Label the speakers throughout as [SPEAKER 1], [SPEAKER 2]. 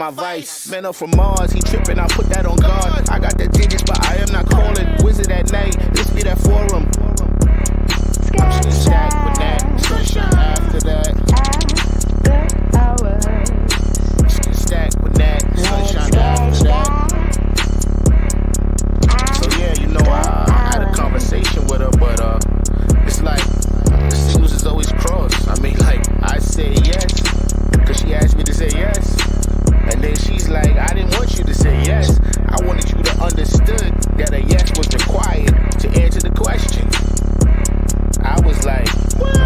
[SPEAKER 1] my vice. Man up from Mars, he tripping, I put that on guard. I got the digits, but I am not calling. Wizard at night, this be that forum. I'm just gonna stack with that. Sunshine after that. Just gonna stack with that. Sunshine after that. So yeah, you know, I had a conversation with her, but it's like the signals is always crossed. I mean, like, I say yes, cause she asked me to say yes. And then she's like, I didn't want you to say yes. I wanted you to understood that a yes was required to answer the question. I was like, what?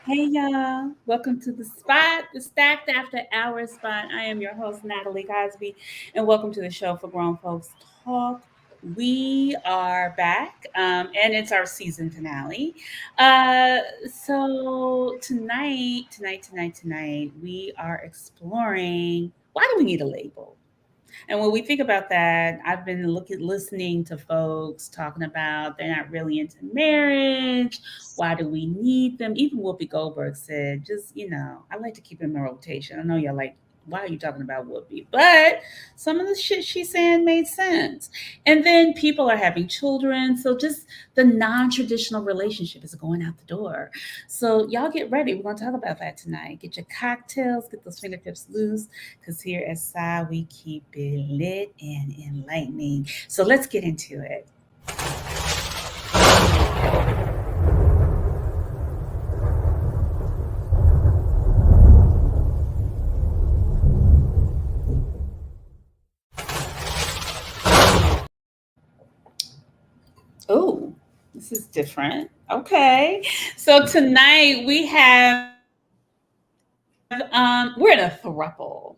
[SPEAKER 2] Hey y'all, welcome to the spot, the Stacked After Hours spot. I am your host, Natalie Cosby, and welcome to the show for Grown Folks Talk. We are back, and it's our season finale. So tonight, we are exploring why do we need a label? And when we think about that, I've been listening to folks talking about they're not really into marriage. Why do we need them? Even Whoopi Goldberg said, just, I like to keep him in rotation. I know y'all like, why are you talking about Whoopi? But some of the shit she's saying made sense. And then people are having children. So just the non-traditional relationship is going out the door. So y'all get ready. We're going to talk about that tonight. Get your cocktails, get those fingertips loose, because here at SI, we keep it lit and enlightening. So let's get into it. Oh, this is different. Okay. So tonight we have we're in a thruple.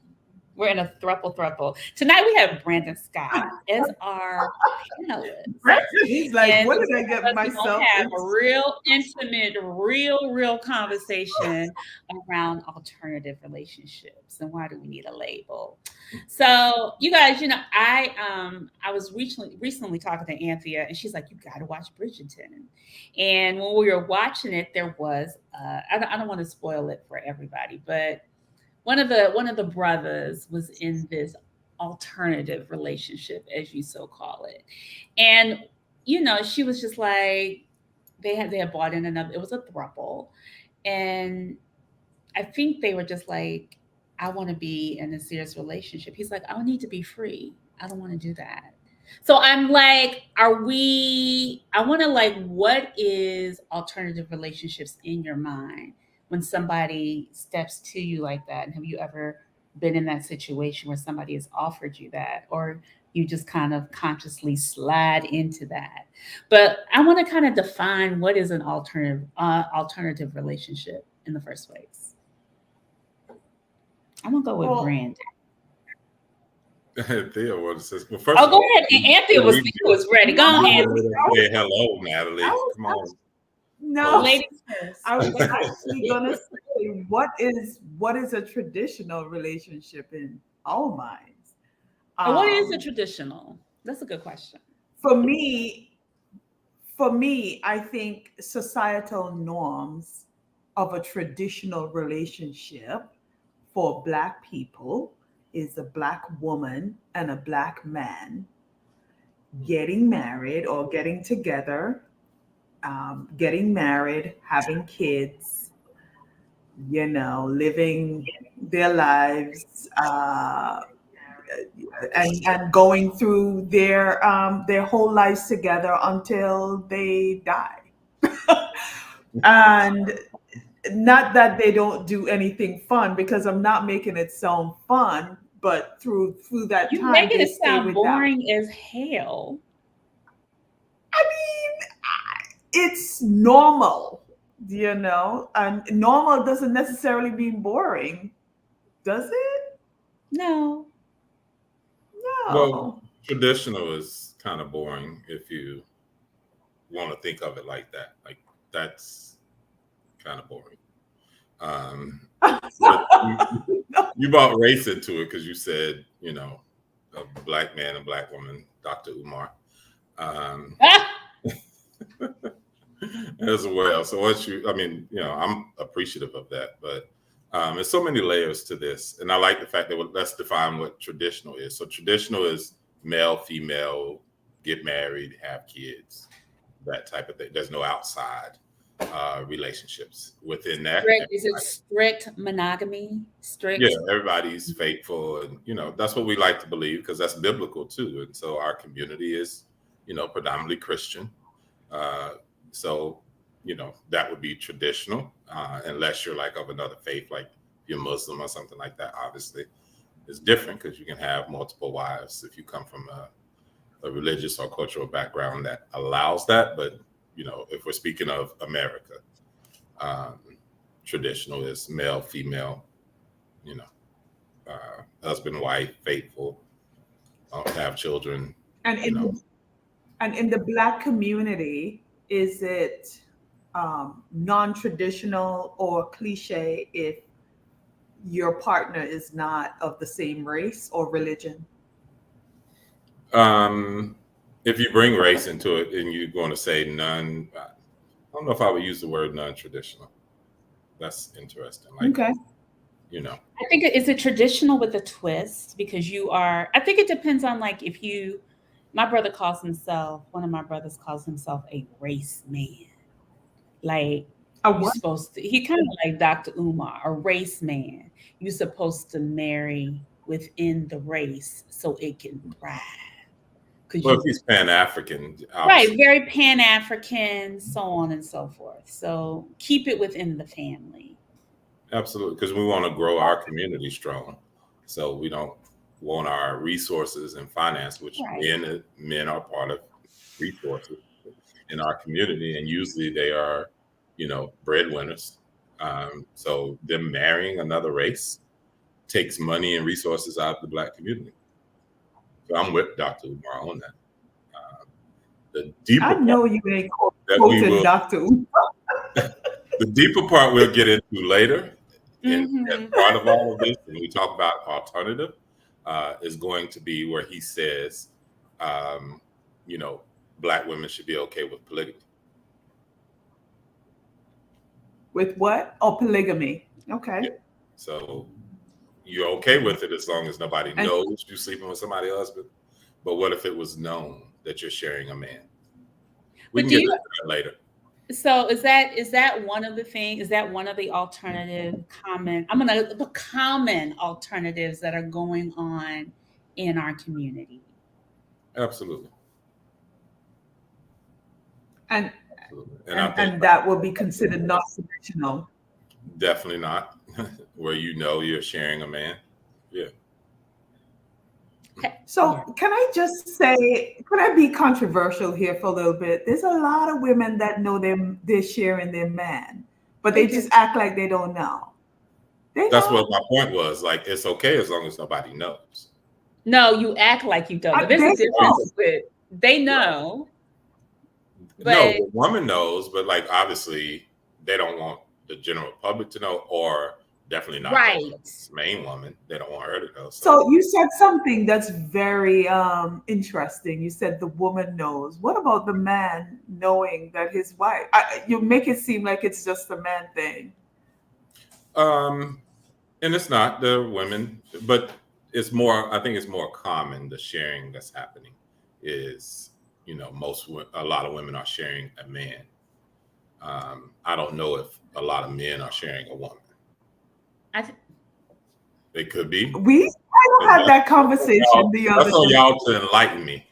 [SPEAKER 2] We're in a thruple. Tonight we have Brandon Scott as our panelist.
[SPEAKER 3] He's like,
[SPEAKER 2] And
[SPEAKER 3] what did I get
[SPEAKER 2] we're
[SPEAKER 3] myself
[SPEAKER 2] gonna have
[SPEAKER 3] into?
[SPEAKER 2] a real intimate, real conversation around alternative relationships and why do we need a label. So you guys, I was recently talking to Anthea, and she's like, you got to watch Bridgerton. And when we were watching it, there was I don't want to spoil it for everybody, but one of the brothers was in this alternative relationship, as you so call it, and she was just like they had bought in another. It was a throuple, and I think they were just like, I want to be in a serious relationship. He's like, I need to be free. I don't want to do that. So I'm like, I want to like, what is alternative relationships in your mind when somebody steps to you like that? And have you ever been in that situation where somebody has offered you that, or you just kind of consciously slide into that? But I want to kind of define what is an alternative relationship in the first place. I'm gonna go with Brandon.
[SPEAKER 4] Anthea was just, well, first
[SPEAKER 2] Oh,
[SPEAKER 4] of
[SPEAKER 2] go
[SPEAKER 4] all,
[SPEAKER 2] ahead. Anthea was ready. Go on, Anthea.
[SPEAKER 4] say hello, Natalie. Come on.
[SPEAKER 3] No,
[SPEAKER 2] Ladies first.
[SPEAKER 3] I was actually gonna say, what is a traditional relationship in our minds?
[SPEAKER 2] What is a traditional? That's a good question.
[SPEAKER 3] For me, I think societal norms of a traditional relationship for Black people is a Black woman and a Black man getting married or getting together, getting married, having kids, living their lives, and going through their whole lives together until they die. And not that they don't do anything fun, because I'm not making it sound fun, but through that
[SPEAKER 2] You
[SPEAKER 3] time
[SPEAKER 2] making
[SPEAKER 3] they
[SPEAKER 2] it
[SPEAKER 3] stay
[SPEAKER 2] sound
[SPEAKER 3] with
[SPEAKER 2] boring as hell.
[SPEAKER 3] I mean, it's normal, and normal doesn't necessarily mean boring, does it?
[SPEAKER 2] No.
[SPEAKER 3] No.
[SPEAKER 4] Well, traditional is kind of boring if you want to think of it like that. Like, that's kind of boring. But you brought race into it because you said, a black man and black woman, Dr. Umar, as well. So I'm appreciative of that, but there's so many layers to this. And I like the fact that let's define what traditional is. So traditional is male, female, get married, have kids, that type of thing. There's no outside relationships within that.
[SPEAKER 2] Is it strict monogamy? Strict?
[SPEAKER 4] Yeah, everybody's faithful, and that's what we like to believe because that's biblical too. And so our community is, predominantly Christian. So that would be traditional, unless you're like of another faith, like you're Muslim or something like that. Obviously, it's different because you can have multiple wives if you come from a religious or cultural background that allows that. But if we're speaking of America, traditional is male, female, husband, wife, faithful, have children.
[SPEAKER 3] And in the Black community, is it non-traditional or cliche if your partner is not of the same race or religion?
[SPEAKER 4] If you bring race into it and you're going to say none, I don't know if I would use the word non-traditional. That's interesting.
[SPEAKER 3] Okay.
[SPEAKER 2] I think is it traditional with a twist because I think it depends on like one of my brothers calls himself a race man. Like you're supposed to, he kind of like Dr. Umar, a race man. You're supposed to marry within the race so it can thrive.
[SPEAKER 4] Well, if he's Pan-African.
[SPEAKER 2] Right, very Pan-African, so on and so forth. So keep it within the family.
[SPEAKER 4] Absolutely, because we want to grow our community strong. So we don't want our resources and finance, which men are part of resources in our community. And usually they are, breadwinners. So them marrying another race takes money and resources out of the Black community. So I'm with Dr. Umar on that. The deeper
[SPEAKER 3] I know you ain't quoting Dr. Umar.
[SPEAKER 4] The deeper part we'll get into later. And as part of all of this, when we talk about alternative, is going to be where he says, Black women should be okay with polygamy.
[SPEAKER 3] With what? Oh, polygamy. Okay.
[SPEAKER 4] Yeah. So you're okay with it as long as nobody knows you're sleeping with somebody's husband. But what if it was known that you're sharing a man? We can get into that later.
[SPEAKER 2] So is that one of the things? Is that one of the common alternatives that are going on in our community?
[SPEAKER 4] Absolutely.
[SPEAKER 3] And that will be considered not traditional.
[SPEAKER 4] Definitely not. Where you're sharing a man. Yeah.
[SPEAKER 3] So can I just say, could I be controversial here for a little bit? There's a lot of women that know they're sharing their man, but they just act like they don't know.
[SPEAKER 4] That's what my point was. Like, it's okay as long as nobody knows.
[SPEAKER 2] No, you act like you don't. There's a difference with they know. But
[SPEAKER 4] no, the woman knows, but like obviously they don't want the general public to know, or definitely not the main woman. They don't want her to know.
[SPEAKER 3] So you said something that's very interesting. You said the woman knows. What about the man knowing that his wife? You make it seem like it's just a man thing.
[SPEAKER 4] And it's not the women, but it's more. I think it's more common. The sharing that's happening is, a lot of women are sharing a man. I don't know if a lot of men are sharing a woman. It could be.
[SPEAKER 3] I had that conversation the other day.
[SPEAKER 4] That's on y'all to enlighten me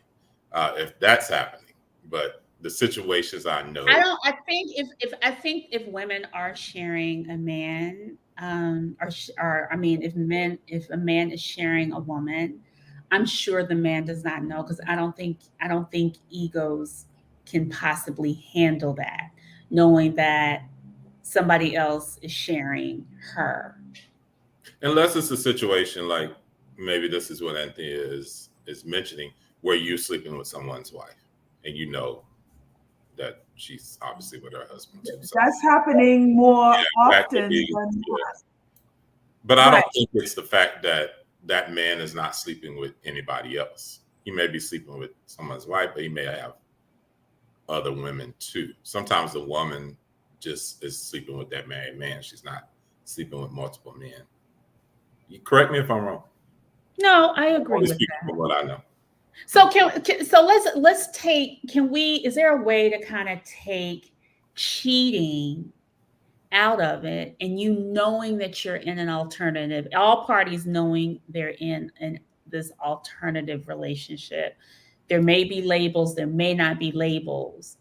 [SPEAKER 4] if that's happening. But the situations I know,
[SPEAKER 2] I think if women are sharing a man, if a man is sharing a woman, I'm sure the man does not know, because I don't think egos can possibly handle that, knowing that somebody else is sharing her.
[SPEAKER 4] Unless it's a situation like maybe this is what Anthony is mentioning, where you're sleeping with someone's wife and that she's obviously with her husband too. So
[SPEAKER 3] That's happening more
[SPEAKER 4] that could
[SPEAKER 3] often
[SPEAKER 4] be,
[SPEAKER 3] than
[SPEAKER 4] yeah. But I
[SPEAKER 2] Right.
[SPEAKER 4] don't think it's the fact that that man is not sleeping with anybody else. He may be sleeping with someone's wife, but he may have other women too. Sometimes the woman just is sleeping with that married man. She's not sleeping with multiple men. You correct me if I'm wrong.
[SPEAKER 2] No, I agree
[SPEAKER 4] Only
[SPEAKER 2] with
[SPEAKER 4] speaking
[SPEAKER 2] that.
[SPEAKER 4] from what I know.
[SPEAKER 2] So let's take, is there a way to kind of take cheating out of it, and you knowing that you're in an alternative, all parties knowing they're in this alternative relationship? There may be labels, there may not be labels.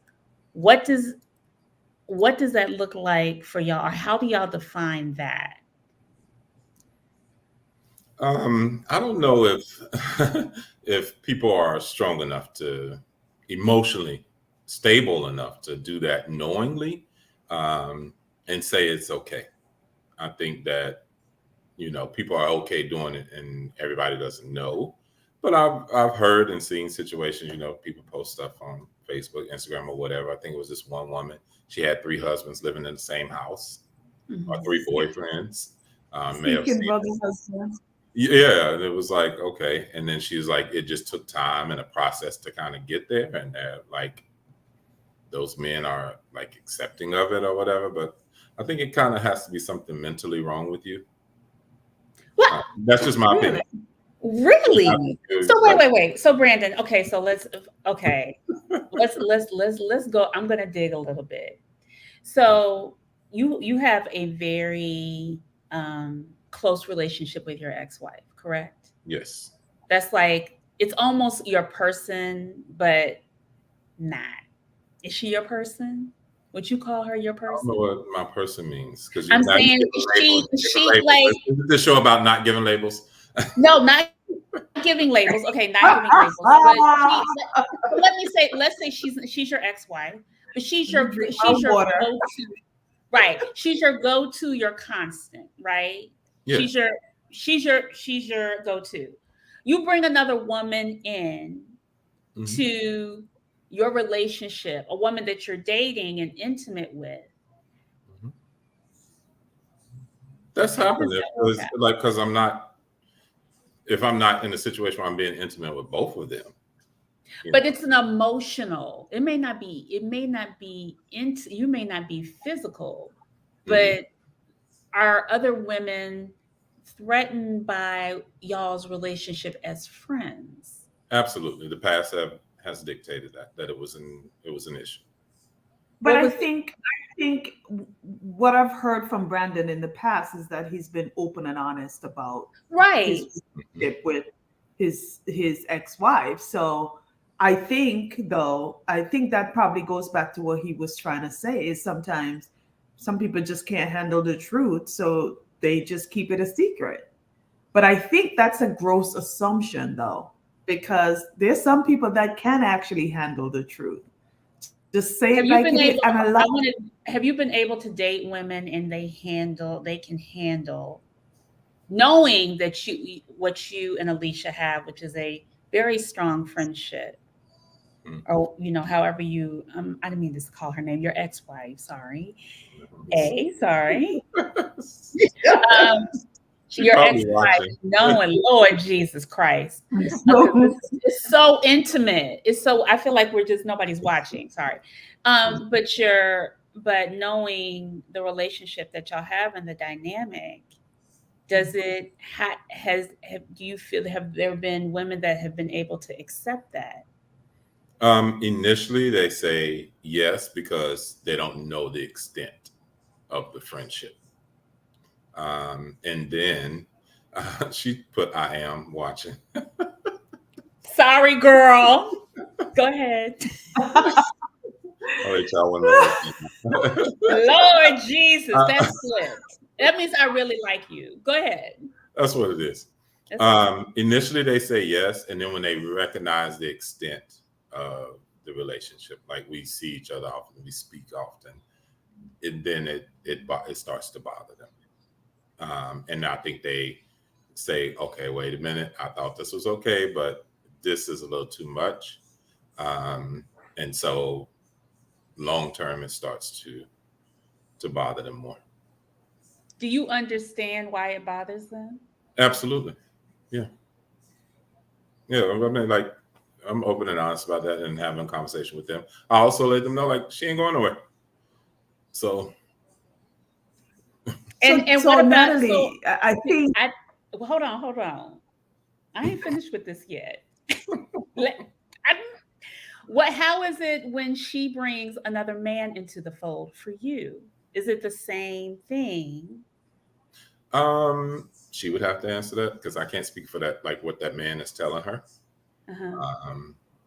[SPEAKER 2] What does that look like for y'all, or how do y'all define that?
[SPEAKER 4] I don't know if if people are strong enough to emotionally stable enough to do that knowingly, and say it's okay. I think that people are okay doing it, and everybody doesn't know. But I've heard and seen situations. People post stuff on Facebook, Instagram, or whatever. I think it was this one woman. She had 3 husbands living in the same house, or
[SPEAKER 2] Mhm.
[SPEAKER 4] 3 boyfriends. May have
[SPEAKER 3] seeking
[SPEAKER 4] seen.
[SPEAKER 3] brothers and sisters.
[SPEAKER 4] Yeah, and it was like, okay. And then she's like, it just took time and a process to kind of get there. And like, those men are like accepting of it or whatever. But I think it kind of has to be something mentally wrong with you.
[SPEAKER 2] What?
[SPEAKER 4] That's just my
[SPEAKER 3] Really?
[SPEAKER 4] opinion.
[SPEAKER 2] Really? So
[SPEAKER 4] Like,
[SPEAKER 2] wait. So Brandon, okay, so let's go. I'm gonna dig a little bit. So you have a very close relationship with your ex-wife, correct?
[SPEAKER 4] yes.
[SPEAKER 2] That's like, it's almost your person, but not. Is she your person? Would you call her your
[SPEAKER 4] I don't
[SPEAKER 2] person?
[SPEAKER 4] know what my person means because
[SPEAKER 2] I'm
[SPEAKER 4] now you
[SPEAKER 2] saying,
[SPEAKER 4] give
[SPEAKER 2] she
[SPEAKER 4] labels.
[SPEAKER 2] like,
[SPEAKER 4] Is this show about not giving labels?
[SPEAKER 2] no, not giving labels. Okay, not giving labels. But let me say, let's say she's your ex-wife, but she's
[SPEAKER 3] You
[SPEAKER 2] your
[SPEAKER 3] drink my water.
[SPEAKER 2] go-to, right? She's your go-to, your constant, right?
[SPEAKER 4] Yeah.
[SPEAKER 2] She's your go-to. You bring another woman in
[SPEAKER 4] Mhm.
[SPEAKER 2] to your relationship, a woman that you're dating and intimate with.
[SPEAKER 4] Mhm. That's
[SPEAKER 2] How does
[SPEAKER 4] happened
[SPEAKER 2] that work out?
[SPEAKER 4] because if I'm not in a situation where I'm being intimate with both of them.
[SPEAKER 2] But it's an emotional. It may not be you may not be physical, but are other women threatened by y'all's relationship as friends?
[SPEAKER 4] Absolutely. The past has dictated that it was an issue.
[SPEAKER 3] But
[SPEAKER 2] What
[SPEAKER 3] I
[SPEAKER 2] was it?
[SPEAKER 3] think what I've heard from Brandon in the past is that he's been open and honest about
[SPEAKER 2] Right.
[SPEAKER 3] his relationship with his ex-wife. So I think that probably goes back to what he was trying to say, is sometimes some people just can't handle the truth, so they just keep it a secret. But I think that's a gross assumption though, because there's some people that can actually handle the truth. Just say
[SPEAKER 2] Have
[SPEAKER 3] it
[SPEAKER 2] you
[SPEAKER 3] like
[SPEAKER 2] been
[SPEAKER 3] it is.
[SPEAKER 2] able
[SPEAKER 3] And a lot,
[SPEAKER 2] have you been able to date women and they can handle knowing that what you and Alicia have, which is a very strong friendship, or however you I didn't mean to call her name, your ex-wife, sorry. Sorry. Um,
[SPEAKER 4] She
[SPEAKER 2] your
[SPEAKER 4] probably
[SPEAKER 2] ex-wife,
[SPEAKER 4] watching.
[SPEAKER 2] knowing, Lord Jesus Christ. It's so intimate. It's so, I feel like nobody's watching. Sorry. But knowing the relationship that y'all have and the dynamic, does it do you feel, have there been women that have been able to accept that?
[SPEAKER 4] Initially, they say yes because they don't know the extent of the friendship. And then she put, "I am watching."
[SPEAKER 2] Sorry, girl. Go ahead.
[SPEAKER 4] I'll let y'all know.
[SPEAKER 2] Lord Jesus, that's flipped. That means I really like you. Go ahead.
[SPEAKER 4] That's what it is. Initially, they say yes, and then when they recognize the extent of the relationship, like we see each other often, we speak often, then it starts to bother them. And I think they say, "Okay, wait a minute. I thought this was okay, but this is a little too much." And so long term, it starts to bother them more.
[SPEAKER 2] Do you understand why it bothers them?
[SPEAKER 4] Absolutely. Yeah. Yeah. I mean, like, I'm open and honest about that and having a conversation with them. I also let them know, like, she ain't going nowhere. So,
[SPEAKER 2] And
[SPEAKER 3] So
[SPEAKER 2] what about
[SPEAKER 3] Natalie, I think
[SPEAKER 2] well, hold on. I ain't finished with this yet. Let- I- how is it when she brings another man into the fold for you? Is it the same thing?
[SPEAKER 4] she would have to answer that because I can't speak for that, like what that man is telling her.
[SPEAKER 2] Uh-huh.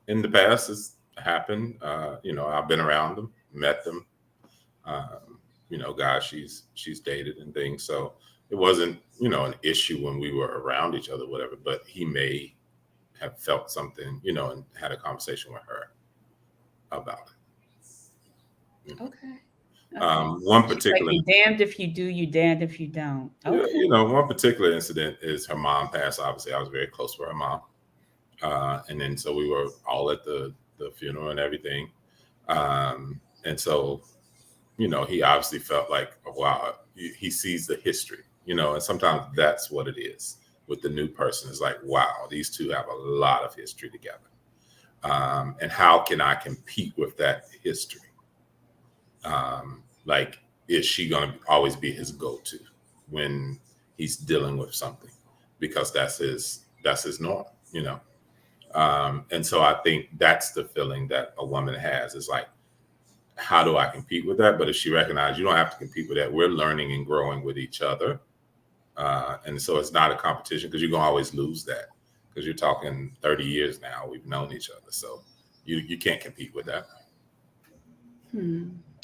[SPEAKER 4] In the past, it's happened. I've been around them, met them. Guys she's dated and things. So it wasn't, an issue when we were around each other, whatever. But he may have felt something, and had a conversation with her about it.
[SPEAKER 2] Okay.
[SPEAKER 4] One
[SPEAKER 2] She's like,
[SPEAKER 4] particular,
[SPEAKER 2] you damned if you do, you damned if you don't. Okay.
[SPEAKER 4] one particular incident is her mom passed. Obviously, I was very close with her mom, and then so we were all at the funeral and everything, and so he obviously felt like, oh, wow, he sees the history, and sometimes that's what it is with the new person. Is like, wow, these two have a lot of history together, and how can I compete with that history? Like, is she going to always be his go-to when he's dealing with something? Because that's his norm, and so I think that's the feeling that a woman has, is like, how do I compete with that? But if she recognizes you don't have to compete with that, we're learning and growing with each other. And so it's not a competition, because you're going to always lose that, because you're talking 30 years now. We've known each other. So you can't compete with that.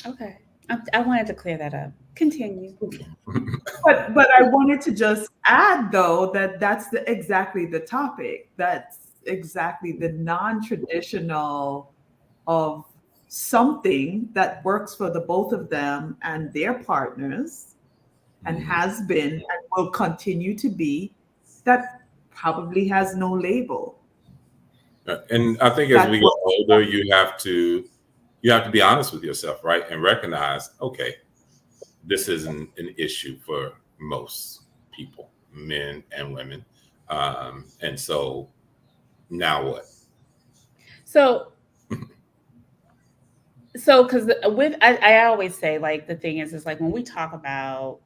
[SPEAKER 2] Okay. I wanted to clear that up. Continue.
[SPEAKER 3] but I wanted to just add though that that's exactly the topic. That's exactly the non-traditional of something that works for the both of them and their partners, and has been and will continue to be, that probably has no label.
[SPEAKER 4] And I think as we get older, you have to be honest with yourself, right? And recognize, okay, this isn't an issue for most people, men and women. And so now what?
[SPEAKER 2] So because I always say, like, the thing is like, when we talk about,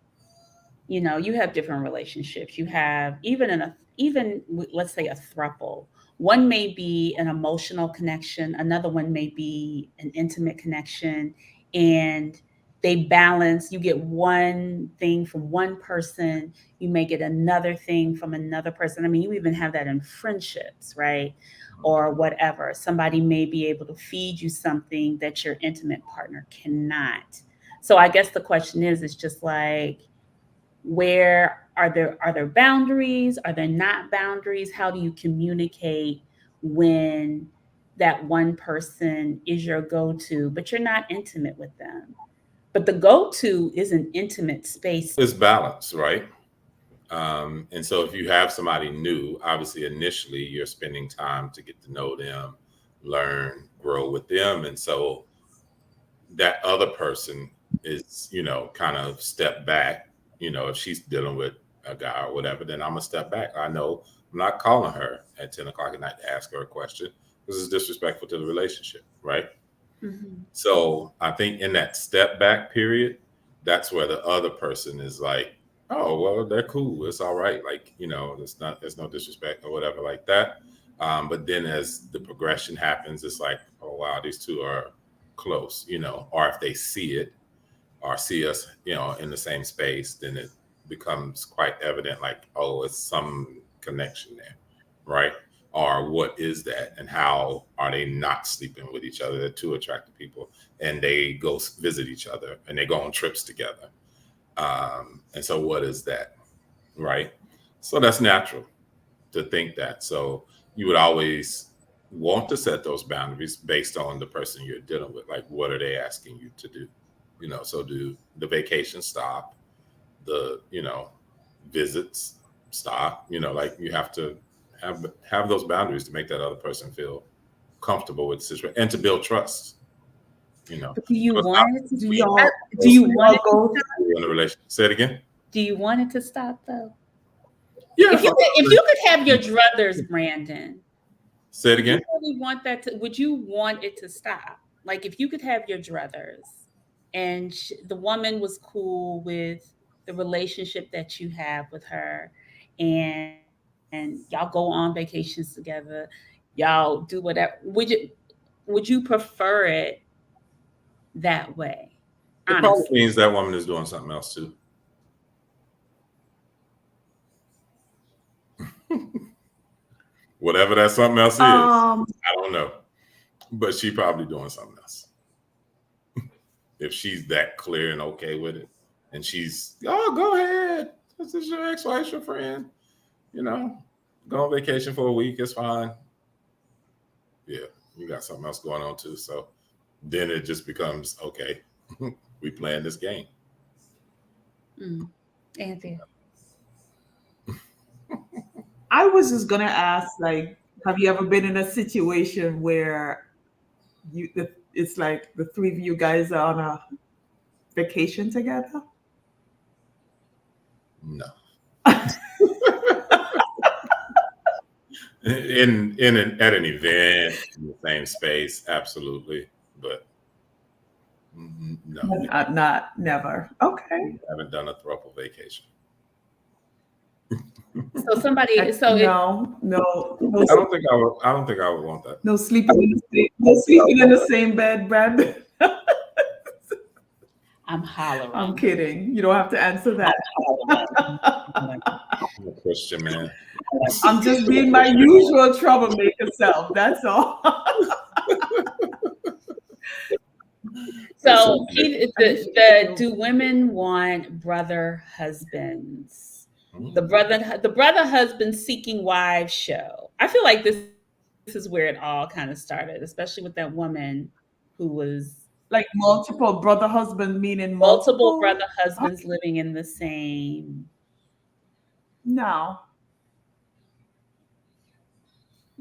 [SPEAKER 2] you have different relationships. You have, let's say, a throuple. One may be an emotional connection, another one may be an intimate connection, and they balance. You get one thing from one person, you may get another thing from another person. I mean, you even have that in friendships, right? Or whatever. Somebody may be able to feed you something that your intimate partner cannot. So I guess the question is just like, where are there boundaries? Are there not boundaries? How do you communicate when that one person is your go-to, but you're not intimate with them? But the go-to is an intimate space.
[SPEAKER 4] It's balance, right? And so if you have somebody new, obviously initially you're spending time to get to know them, learn, grow with them. And so that other person is, kind of step back. If she's dealing with a guy or whatever, then I'm gonna step back. I know I'm not calling her at 10 o'clock at night to ask her a question, because it's disrespectful to the relationship, right?
[SPEAKER 2] Mm-hmm.
[SPEAKER 4] So I think in that step back period, that's where the other person is like, oh, well, they're cool. It's all right. Like, there's no disrespect or whatever like that. But then as the progression happens, it's like, oh, wow, these two are close, or if they see it or see us, in the same space, then it becomes quite evident, like, oh, it's some connection there, right? Or what is that, and how are they not sleeping with each other? They're two attractive people, and they go visit each other, and they go on trips together. And so what is that, right? So that's natural to think that. So you would always want to set those boundaries based on the person you're dealing with. Like, what are they asking you to do? So do the vacations stop? The, visits stop? Like, you have to have those boundaries to make that other person feel comfortable with the situation and to build trust. You know,
[SPEAKER 2] But do you
[SPEAKER 4] because
[SPEAKER 2] want it to
[SPEAKER 3] Do
[SPEAKER 2] stop?
[SPEAKER 3] y'all
[SPEAKER 2] Do you want it to
[SPEAKER 3] go?
[SPEAKER 2] stop?
[SPEAKER 4] in a relationship. Say it again.
[SPEAKER 2] Do you want it to stop though?
[SPEAKER 4] Yeah.
[SPEAKER 2] If you could have your druthers, Brandon,
[SPEAKER 4] Say it
[SPEAKER 2] would you
[SPEAKER 4] again.
[SPEAKER 2] really want that to? Would you want it to stop? Like if you could have your druthers, and the woman was cool with the relationship that you have with her, and y'all go on vacations together, y'all do whatever. Would you prefer it that way?
[SPEAKER 4] It probably
[SPEAKER 2] Honestly.
[SPEAKER 4] means that woman is doing something else too. Whatever that something else is, I don't know. But she probably doing something else. If she's that clear and okay with it. And she's, oh, go ahead. This is your ex-wife, your friend. You know, go on vacation for a week. It's fine. Yeah, you got something else going on too. So then it just becomes, okay, we playing this game.
[SPEAKER 2] Anthea.
[SPEAKER 3] I was just gonna ask, like, have you ever been in a situation where it's like the three of you guys are on a vacation together?
[SPEAKER 4] No. At an event in the same space, absolutely. But no,
[SPEAKER 3] Not never. Okay.
[SPEAKER 4] we haven't done a throuple vacation.
[SPEAKER 2] So somebody,
[SPEAKER 3] No.
[SPEAKER 4] I don't think I would want that.
[SPEAKER 3] No sleeping in the same bed, Brandon.
[SPEAKER 2] I'm hollering.
[SPEAKER 3] I'm kidding. You don't have to answer that.
[SPEAKER 4] I'm a Christian man.
[SPEAKER 3] I'm just being my usual troublemaker self. That's all.
[SPEAKER 2] So, do women want brother husbands? The brother husband seeking wives show. I feel like this is where it all kind of started, especially with that woman who was
[SPEAKER 3] like multiple brother husbands, meaning
[SPEAKER 2] multiple brother husbands living in the same.
[SPEAKER 3] No.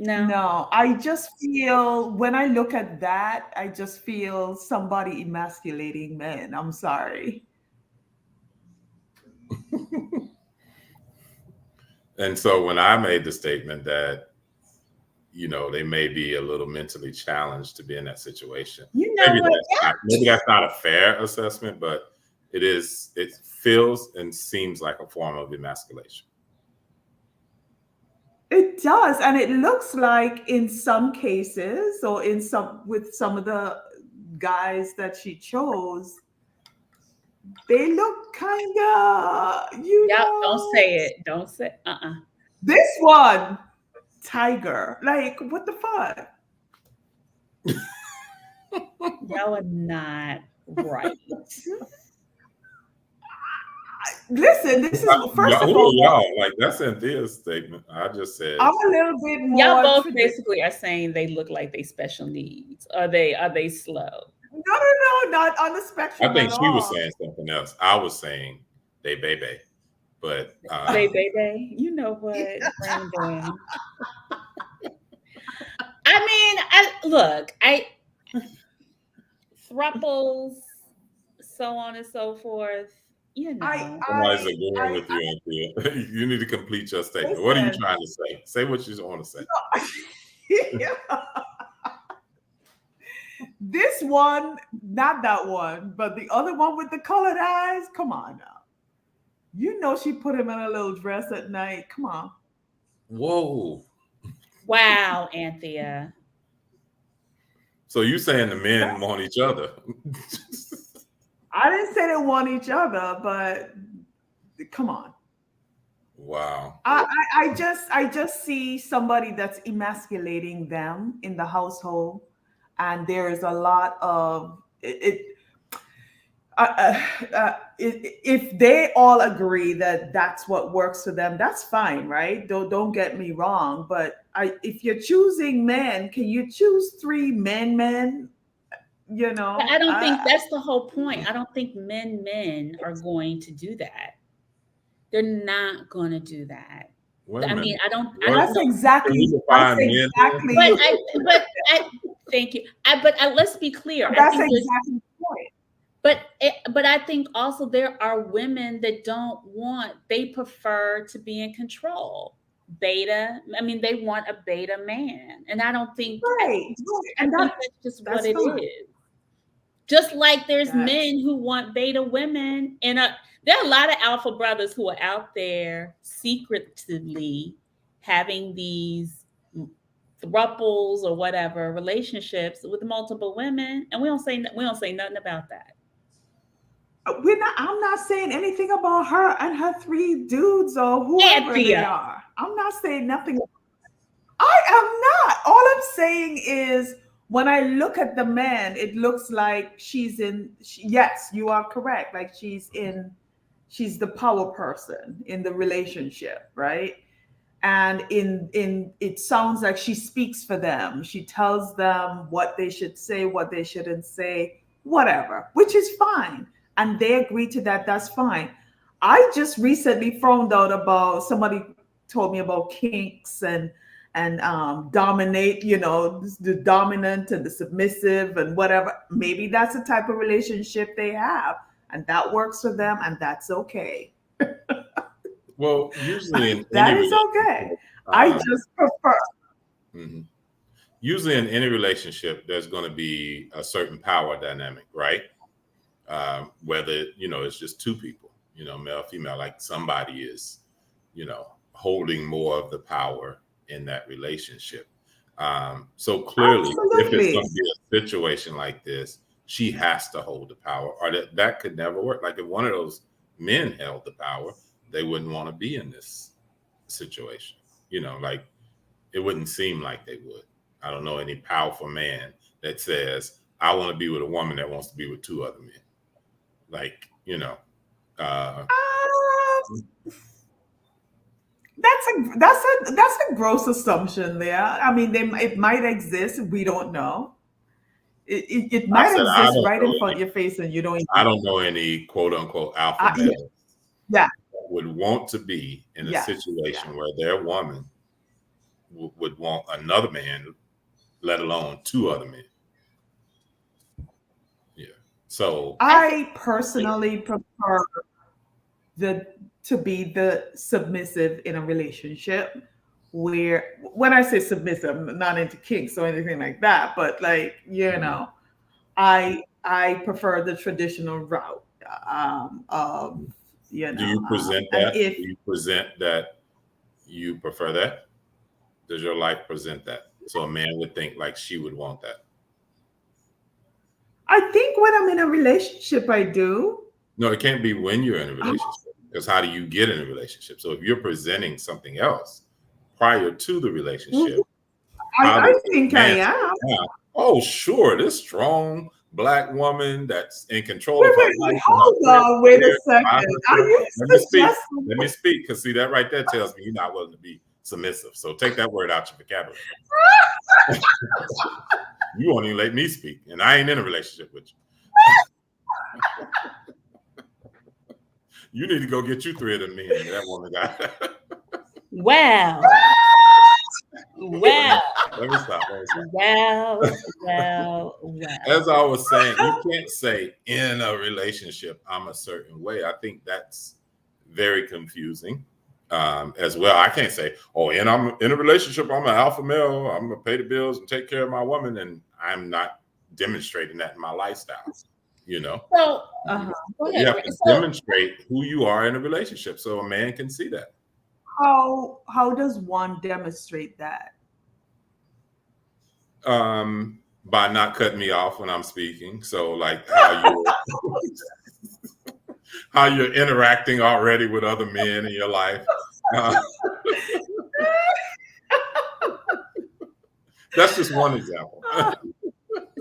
[SPEAKER 3] I just feel, when I look at that, I just feel somebody emasculating men. I'm sorry.
[SPEAKER 4] And so when I made the statement that, you know, they may be a little mentally challenged to be in that situation.
[SPEAKER 3] You know,
[SPEAKER 4] maybe that's not a fair assessment, but it feels and seems like a form of emasculation.
[SPEAKER 3] It does, and it looks like in some cases, or with some of the guys that she chose, they look kind of,
[SPEAKER 2] don't say it. Don't say.
[SPEAKER 3] This one, Tiger, like, what the fuck?
[SPEAKER 2] Y'all are not right.
[SPEAKER 3] Listen, this is first of all,
[SPEAKER 4] y'all, like, that's Anthea's statement. I just said
[SPEAKER 3] I'm a little bit more.
[SPEAKER 2] Y'all both basically are saying they look like they special needs. Are they slow?
[SPEAKER 3] No, not on the spectrum.
[SPEAKER 4] I think she was saying something else. I was saying they baby, but
[SPEAKER 2] baby. You know what, Brandon? Thruples, so on and so forth. You know,
[SPEAKER 4] somebody's agreeing with you, Anthea. You need to complete your statement. Listen, what are you trying to say? Say what you want to say.
[SPEAKER 3] This one, not that one, but the other one with the colored eyes. Come on now. You know she put him in a little dress at night. Come on.
[SPEAKER 4] Whoa.
[SPEAKER 2] Wow, Anthea.
[SPEAKER 4] So you saying the men want each other?
[SPEAKER 3] I didn't say they want each other, but come on.
[SPEAKER 4] Wow.
[SPEAKER 3] I just see somebody that's emasculating them in the household, and there is a lot of it. If they all agree that that's what works for them, that's fine, right? Don't get me wrong, but if you're choosing men, can you choose 3 men? You know,
[SPEAKER 2] but I don't think that's the whole point. I don't think men are going to do that. They're not going to do that. I mean, I don't.
[SPEAKER 3] That's exactly.
[SPEAKER 2] But Thank you. But let's be clear.
[SPEAKER 3] So
[SPEAKER 2] I
[SPEAKER 3] that's
[SPEAKER 2] think
[SPEAKER 3] exactly the point.
[SPEAKER 2] but I think also there are women that don't want, they prefer to be in control. Beta, I mean, they want a beta man. And I don't think,
[SPEAKER 3] Right.
[SPEAKER 2] I
[SPEAKER 3] And
[SPEAKER 2] think that's just what
[SPEAKER 3] that's
[SPEAKER 2] it
[SPEAKER 3] fine.
[SPEAKER 2] is. Just like there's
[SPEAKER 3] That's
[SPEAKER 2] men who want beta women. And there are a lot of alpha brothers who are out there secretively having these thruples or whatever relationships with multiple women, and we don't say nothing about that.
[SPEAKER 3] I'm not saying anything about her and her three dudes or whoever they
[SPEAKER 2] Andrea,
[SPEAKER 3] are. I'm not saying nothing. I am not. All I'm saying is when I look at the man, it looks like yes, you are correct. Like she's the power person in the relationship, right? And in it sounds like she speaks for them. She tells them what they should say, what they shouldn't say, whatever, which is fine. And they agree to that. That's fine. I just recently found out about, somebody told me about kinks and dominate, the dominant and the submissive and whatever. Maybe that's the type of relationship they have, and that works for them, and that's okay.
[SPEAKER 4] Well, usually in
[SPEAKER 3] That
[SPEAKER 4] any
[SPEAKER 3] is okay.
[SPEAKER 4] relationship,
[SPEAKER 3] I just prefer.
[SPEAKER 4] mhm. Usually in any relationship, there's going to be a certain power dynamic, right? Whether, it's just two people, male, female, like somebody is, holding more of the power in that relationship. So clearly, if it's going
[SPEAKER 3] Absolutely.
[SPEAKER 4] to be a situation like this, she has to hold the power, or that could never work. Like if one of those men held the power, they wouldn't want to be in this situation. Like it wouldn't seem like they would. I don't know any powerful man that says, I want to be with a woman that wants to be with two other men. Like, uh,
[SPEAKER 3] That's a gross assumption there. I mean, it might exist. We don't know. It
[SPEAKER 4] I
[SPEAKER 3] might
[SPEAKER 4] said,
[SPEAKER 3] exist right in front of your face, and you don't
[SPEAKER 4] I
[SPEAKER 3] even.
[SPEAKER 4] don't know any quote unquote alpha
[SPEAKER 3] Yeah,
[SPEAKER 4] male
[SPEAKER 3] yeah,
[SPEAKER 4] that would want to be in a
[SPEAKER 3] yeah.
[SPEAKER 4] situation where their woman would want another man, let alone two other men. Yeah. So
[SPEAKER 3] I personally prefer to be the submissive in a relationship, where when I say submissive, I'm not into kinks or anything like that, but like, I prefer the traditional route, of,
[SPEAKER 4] do you present
[SPEAKER 3] and
[SPEAKER 4] that?
[SPEAKER 3] if
[SPEAKER 4] Do you present that you prefer that? Does your life present that? So a man would think like she would want that.
[SPEAKER 3] I think when I'm in a relationship, I do.
[SPEAKER 4] No, it can't be when you're in a relationship, because how do you get in a relationship? So if you're presenting something else prior to the relationship, how
[SPEAKER 3] I
[SPEAKER 4] does the
[SPEAKER 3] think I
[SPEAKER 4] man say,
[SPEAKER 3] am.
[SPEAKER 4] "Yeah, oh, sure, this strong Black woman that's in control
[SPEAKER 3] Wait,
[SPEAKER 4] of her
[SPEAKER 3] wait, wait,
[SPEAKER 4] life and
[SPEAKER 3] hold on, wait a second. Are you
[SPEAKER 4] let me speak.
[SPEAKER 3] suggesting?
[SPEAKER 4] Let me speak, because see, that right there tells me you're not willing to be submissive. So take that word out your vocabulary. You won't even let me speak, and I ain't in a relationship with you. You need to go get you three of them men that woman got.
[SPEAKER 2] well, well,
[SPEAKER 4] Let me stop.
[SPEAKER 2] well.
[SPEAKER 4] As I was saying, you can't say in a relationship I'm a certain way. I think that's very confusing as well. I can't say, oh, and I'm in a relationship, I'm an alpha male, I'm gonna pay the bills and take care of my woman, and I'm not demonstrating that in my lifestyle.
[SPEAKER 2] So, go
[SPEAKER 4] You
[SPEAKER 2] ahead.
[SPEAKER 4] have to
[SPEAKER 2] So,
[SPEAKER 4] demonstrate who you are in a relationship so a man can see that.
[SPEAKER 3] How does one demonstrate that?
[SPEAKER 4] By not cutting me off when I'm speaking. So like how you're interacting already with other men in your life. That's just one example.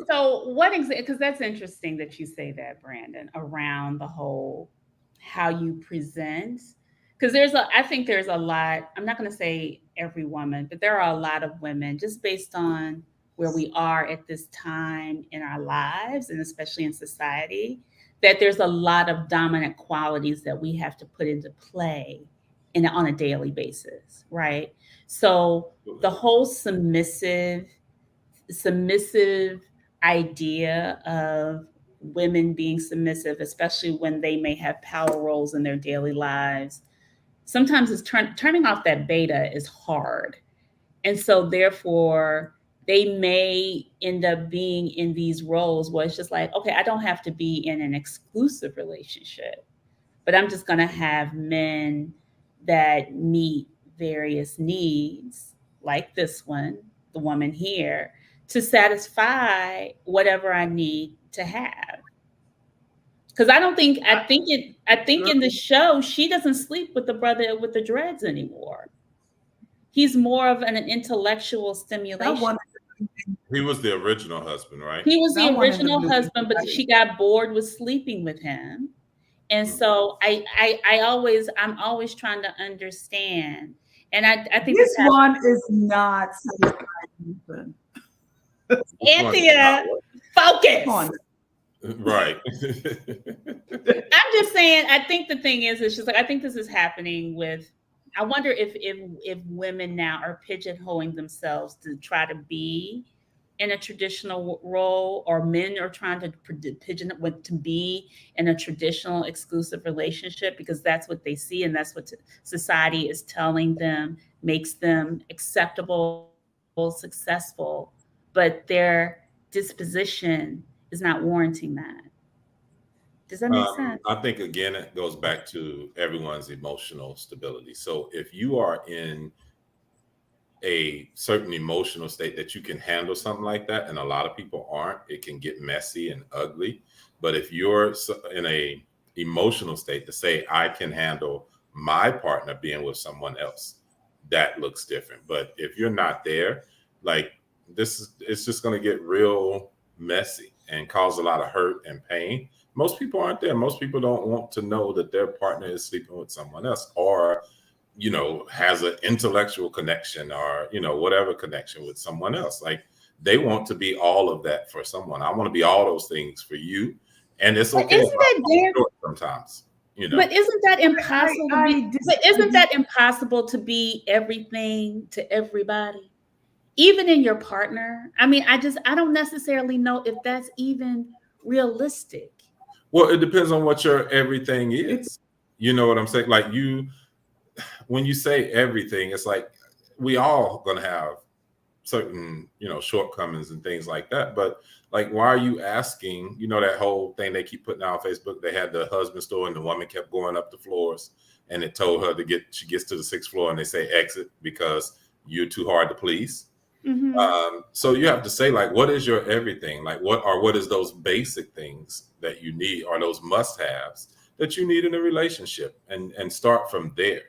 [SPEAKER 2] so what example? Because that's interesting that you say that, Brandon, around the whole how you present. Because I think there's a lot. I'm not going to say every woman, but there are a lot of women just based on where we are at this time in our lives, and especially in society, that there's a lot of dominant qualities that we have to put into play on a daily basis, right? So the whole submissive submissive idea of women being submissive, especially when they may have power roles in their daily lives, sometimes it's turning off that beta is hard. And so therefore they may end up being in these roles where it's just like, okay, I don't have to be in an exclusive relationship, but I'm just going to have men that meet various needs, like this one, the woman here, to satisfy whatever I need to have. Because I think in the show she doesn't sleep with the brother with the dreads anymore. He's more of an intellectual
[SPEAKER 3] That
[SPEAKER 2] stimulation.
[SPEAKER 3] one,
[SPEAKER 4] He was the original husband, right?
[SPEAKER 2] He was the
[SPEAKER 3] that one in the
[SPEAKER 2] original
[SPEAKER 3] blue.
[SPEAKER 2] husband, but she got bored with sleeping with him. And so I'm always trying to understand. And I think
[SPEAKER 3] This
[SPEAKER 2] this
[SPEAKER 3] one is not satisfying.
[SPEAKER 4] Which one is
[SPEAKER 2] Anthea,
[SPEAKER 4] not what?
[SPEAKER 2] focus.
[SPEAKER 3] Come on.
[SPEAKER 4] Right.
[SPEAKER 2] I'm just saying, I think the thing is, it's just like, I think this is happening with, I wonder if women now are pigeonholing themselves to try to be in a traditional role, or men are trying to pigeonhole to be in a traditional exclusive relationship because that's what they see and that's what society is telling them makes them acceptable, successful, but their disposition is not warranting that. Does that make sense?
[SPEAKER 4] I think again it goes back to everyone's emotional stability. So if you are in a certain emotional state that you can handle something like that, and a lot of people aren't, it can get messy and ugly. But if you're in a emotional state to say I can handle my partner being with someone else, that looks different. But if you're not there, like it's just going to get real messy and cause a lot of hurt and pain. Most people aren't there. Most people don't want to know that their partner is sleeping with someone else, or has an intellectual connection, or whatever connection with someone else. Like, they want to be all of that for someone. I want to be all those things for you, and it's
[SPEAKER 2] But
[SPEAKER 4] okay
[SPEAKER 2] isn't that damn,
[SPEAKER 4] short sometimes.
[SPEAKER 2] but isn't that impossible to be, but isn't
[SPEAKER 3] disagree.
[SPEAKER 2] that impossible to be everything to everybody, even in your partner? I mean, I don't necessarily know if that's even realistic.
[SPEAKER 4] Well, it depends on what your everything is. You know what I'm saying? Like, when you say everything, it's like we all gonna have certain shortcomings and things like that. But like, why are you asking? That whole thing they keep putting out on Facebook, they had the husband store and the woman kept going up the floors, and it told her she gets to the 6th floor and they say exit because you're too hard to please.
[SPEAKER 2] Mm-hmm.
[SPEAKER 4] So you have to say, like, what is your everything? Like, what is those basic things that you need, or those must-haves that you need in a relationship, and start from there.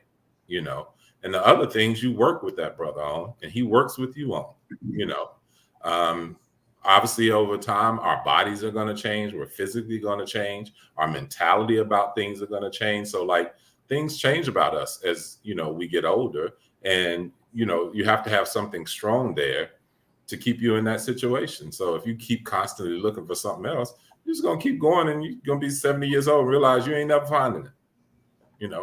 [SPEAKER 4] And the other things you work with that brother on, and he works with you on. Obviously over time our bodies are going to change, we're physically going to change, our mentality about things are going to change. So like, things change about us as we get older, and you have to have something strong there to keep you in that situation. So if you keep constantly looking for something else, you're just gonna keep going, and you're gonna be 70 years old and realize you ain't never finding it.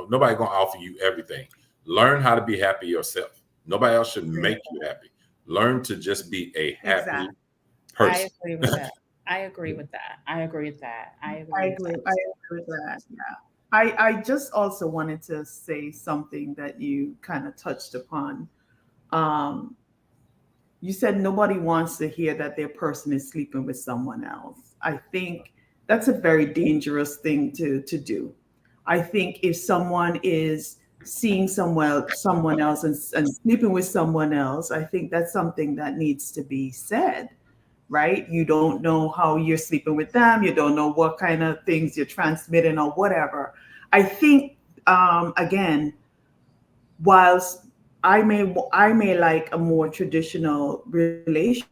[SPEAKER 4] Nobody gonna offer you everything. Learn how to be happy yourself. Nobody else should make you happy. Learn to just be a happy person.
[SPEAKER 2] I agree with that. I agree with that. I agree with that. I agree with
[SPEAKER 3] With that. Yeah. I just also wanted to say something that you kind of touched upon. You said nobody wants to hear that their person is sleeping with someone else. I think that's a very dangerous thing to do. I think if someone is seeing someone else and sleeping with someone else, I think that's something that needs to be said, right? You don't know how you're sleeping with them. You don't know what kind of things you're transmitting or whatever. I think, again, whilst I may like a more traditional relationship,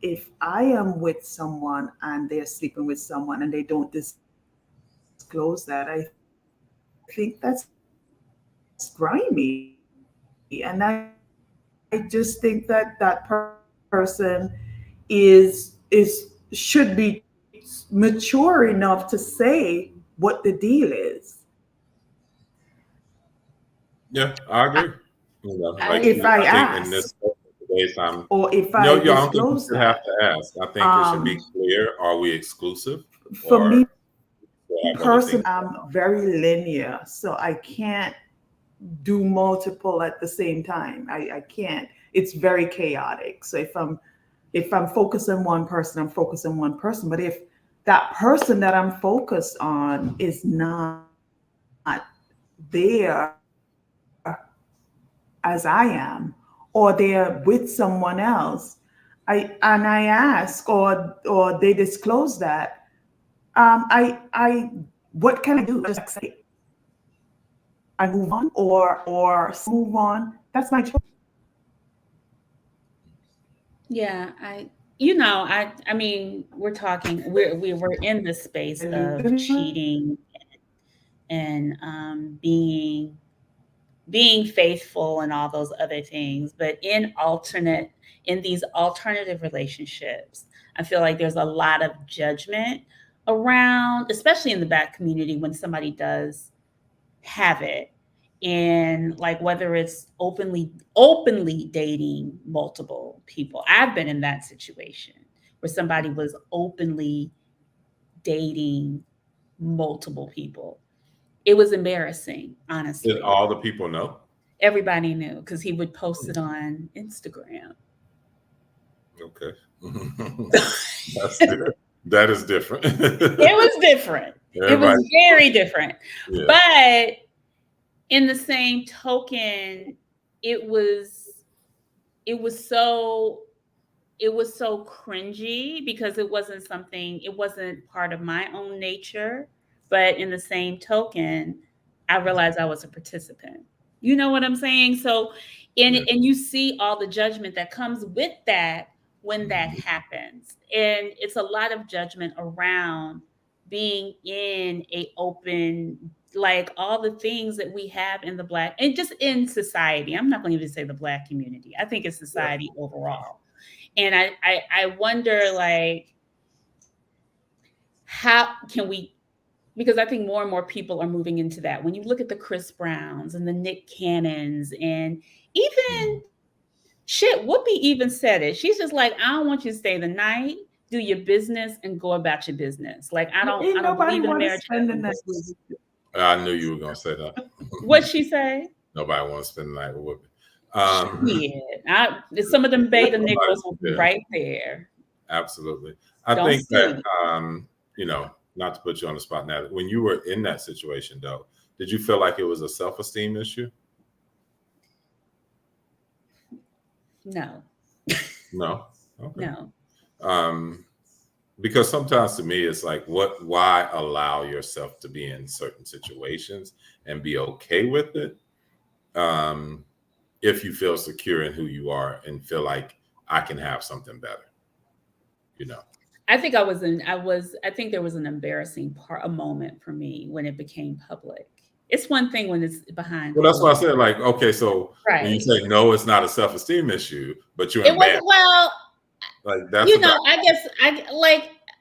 [SPEAKER 3] if I am with someone and they're sleeping with someone and they don't disclose that, I think that's grimy. And I just think that person should be mature enough to say what the deal is.
[SPEAKER 4] Yeah, I agree.
[SPEAKER 2] I
[SPEAKER 3] If I
[SPEAKER 4] think in
[SPEAKER 3] ask.
[SPEAKER 4] this case, I'm
[SPEAKER 3] or if
[SPEAKER 4] no,
[SPEAKER 3] I
[SPEAKER 4] I don't think you
[SPEAKER 3] disclose
[SPEAKER 4] should have
[SPEAKER 3] that.
[SPEAKER 4] to ask. I think it should be
[SPEAKER 3] Um,
[SPEAKER 4] clear. Are we exclusive,
[SPEAKER 3] for
[SPEAKER 4] or
[SPEAKER 3] me
[SPEAKER 4] do we have other
[SPEAKER 3] personally,
[SPEAKER 4] things going
[SPEAKER 3] I'm
[SPEAKER 4] on?
[SPEAKER 3] very linear, so I can't do multiple at the same time. I can't. It's very chaotic. So if I'm focused on one person, I'm focused on one person. But if that person that I'm focused on is not there as I am, or they're with someone else, I ask, or they disclose that, I what can I do? Just say I move on, or move on. That's my choice.
[SPEAKER 2] Yeah, I mean, we're in the space of cheating and being faithful and all those other things, but in these alternative relationships, I feel like there's a lot of judgment around, especially in the Black community, when somebody does have it, and like whether it's openly dating multiple people. I've been in that situation where somebody was openly dating multiple people. It was embarrassing,
[SPEAKER 4] Did
[SPEAKER 2] honestly.
[SPEAKER 4] all the people know?
[SPEAKER 2] Everybody knew because he would post it on Instagram.
[SPEAKER 4] Okay. That is different.
[SPEAKER 2] It was different. It was
[SPEAKER 4] Everybody,
[SPEAKER 2] very different.
[SPEAKER 4] yeah,
[SPEAKER 2] But in the same token, it was it was so it was so cringy because it wasn't part of my own nature. But in the same token, I realized I was a participant. You know what I'm saying? So,
[SPEAKER 4] yeah,
[SPEAKER 2] and you see all the judgment that comes with that when that happens. And it's a lot of judgment around being in a open, like all the things that we have in the Black and just in society. I'm not going to even say the Black community. I think it's
[SPEAKER 4] yeah.
[SPEAKER 2] society overall. And I wonder, like, how can we, because I think more and more people are moving into that. When you look at the Chris Browns and the Nick Cannons, and even shit, Whoopi even said it. She's just like, I don't want you to stay the night, do your business, and go about your business. Like, I
[SPEAKER 3] Ain't
[SPEAKER 2] don't
[SPEAKER 3] nobody
[SPEAKER 2] believe in a
[SPEAKER 3] want to
[SPEAKER 2] marriage
[SPEAKER 3] spend the
[SPEAKER 2] after
[SPEAKER 3] night
[SPEAKER 2] this.
[SPEAKER 3] with you.
[SPEAKER 4] I knew you were gonna say that.
[SPEAKER 2] What'd she say?
[SPEAKER 4] Nobody wants to spend the night with Whoopi.
[SPEAKER 2] Shit. Some of them beta nickels will be
[SPEAKER 4] Yeah,
[SPEAKER 2] right there.
[SPEAKER 4] absolutely. I
[SPEAKER 2] Don't
[SPEAKER 4] think
[SPEAKER 2] sue
[SPEAKER 4] that
[SPEAKER 2] me.
[SPEAKER 4] not to put you on the spot now, when you were in that situation though, did you feel like it was a self-esteem issue?
[SPEAKER 2] No,
[SPEAKER 4] No. Okay.
[SPEAKER 2] no.
[SPEAKER 4] Um, because sometimes to me it's like, why allow yourself to be in certain situations and be okay with it, if you feel secure in who you are and feel like I can have something better, you know.
[SPEAKER 2] I think there was an embarrassing a moment for me when it became public. It's one thing when it's behind
[SPEAKER 4] Well, that's why I
[SPEAKER 2] closed.
[SPEAKER 4] said, like, okay, so when you
[SPEAKER 2] Right.
[SPEAKER 4] say no, it's not a self-esteem issue, but you're
[SPEAKER 2] It
[SPEAKER 4] embarrassed,
[SPEAKER 2] wasn't, well,
[SPEAKER 4] like that's a
[SPEAKER 2] I guess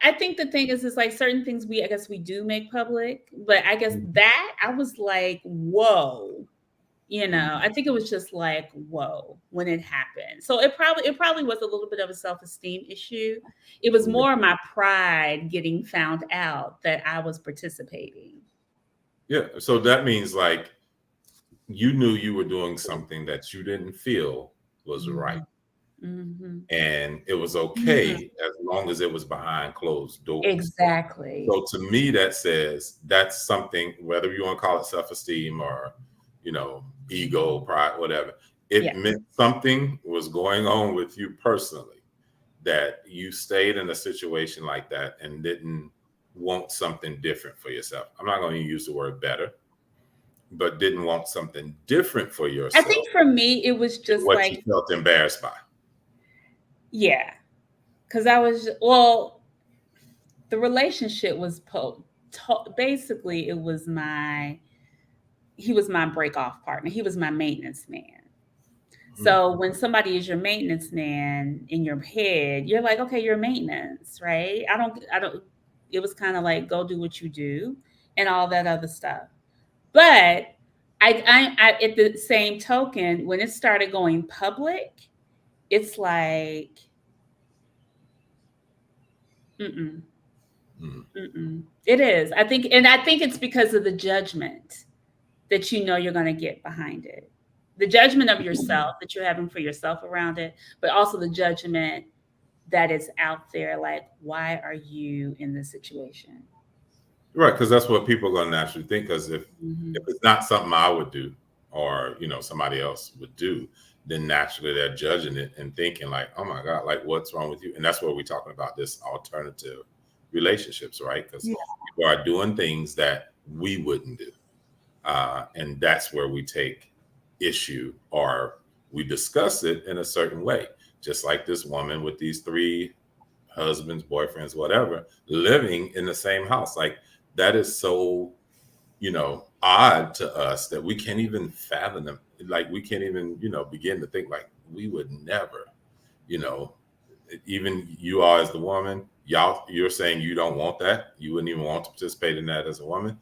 [SPEAKER 2] I think the thing is like certain things I guess we do make public, but I guess that I was like, whoa. I think it was just like, whoa, when it happened. So it probably was a little bit of a self-esteem issue. It was more my pride getting found out that I was participating.
[SPEAKER 4] yeah. So that means like you knew you were doing something that you didn't feel was right.
[SPEAKER 2] Mhm. Mhm.
[SPEAKER 4] And it was okay
[SPEAKER 2] Mhm.
[SPEAKER 4] as long as it was behind closed doors.
[SPEAKER 2] Exactly.
[SPEAKER 4] So to me, that says that's something, whether you want to call it self-esteem or, ego, pride, whatever, it
[SPEAKER 2] Yeah.
[SPEAKER 4] meant something was going on with you personally, that you stayed in a situation like that and didn't want something different for yourself. I'm not going to use the word better, but didn't want something different for
[SPEAKER 2] I
[SPEAKER 4] yourself,
[SPEAKER 2] think for me it was just
[SPEAKER 4] what you
[SPEAKER 2] like,
[SPEAKER 4] felt embarrassed by.
[SPEAKER 2] yeah, because I was, well, the relationship was basically it was he was my break off partner. He was my maintenance man. So when somebody is your maintenance man in your head, you're like, okay, you're maintenance, right? I don't, it was kind of like, go do what you do and all that other stuff. But at the same token, when it started going public, it's like, mm-mm, it is. I think it's because of the judgment that you're going to get behind it. The judgment of yourself that you're having for yourself around it, but also the judgment that is out there. Like, why are you in this situation?
[SPEAKER 4] Right, because that's what people are going to naturally think. Because if it's not something I would do, or somebody else would do, then naturally they're judging it and thinking like, "Oh my God, like what's wrong with you?" And that's what we're talking about, this alternative relationships, right? Because people are doing things that we wouldn't do, and that's where we take issue, or we discuss it in a certain way. Just like this woman with these 3 husbands, boyfriends, whatever, living in the same house. Like, that is so, odd to us that we can't even fathom them. Like, we can't even, begin to think like we would never, even you are as the woman, you're saying you don't want that. You wouldn't even want to participate in that as a woman.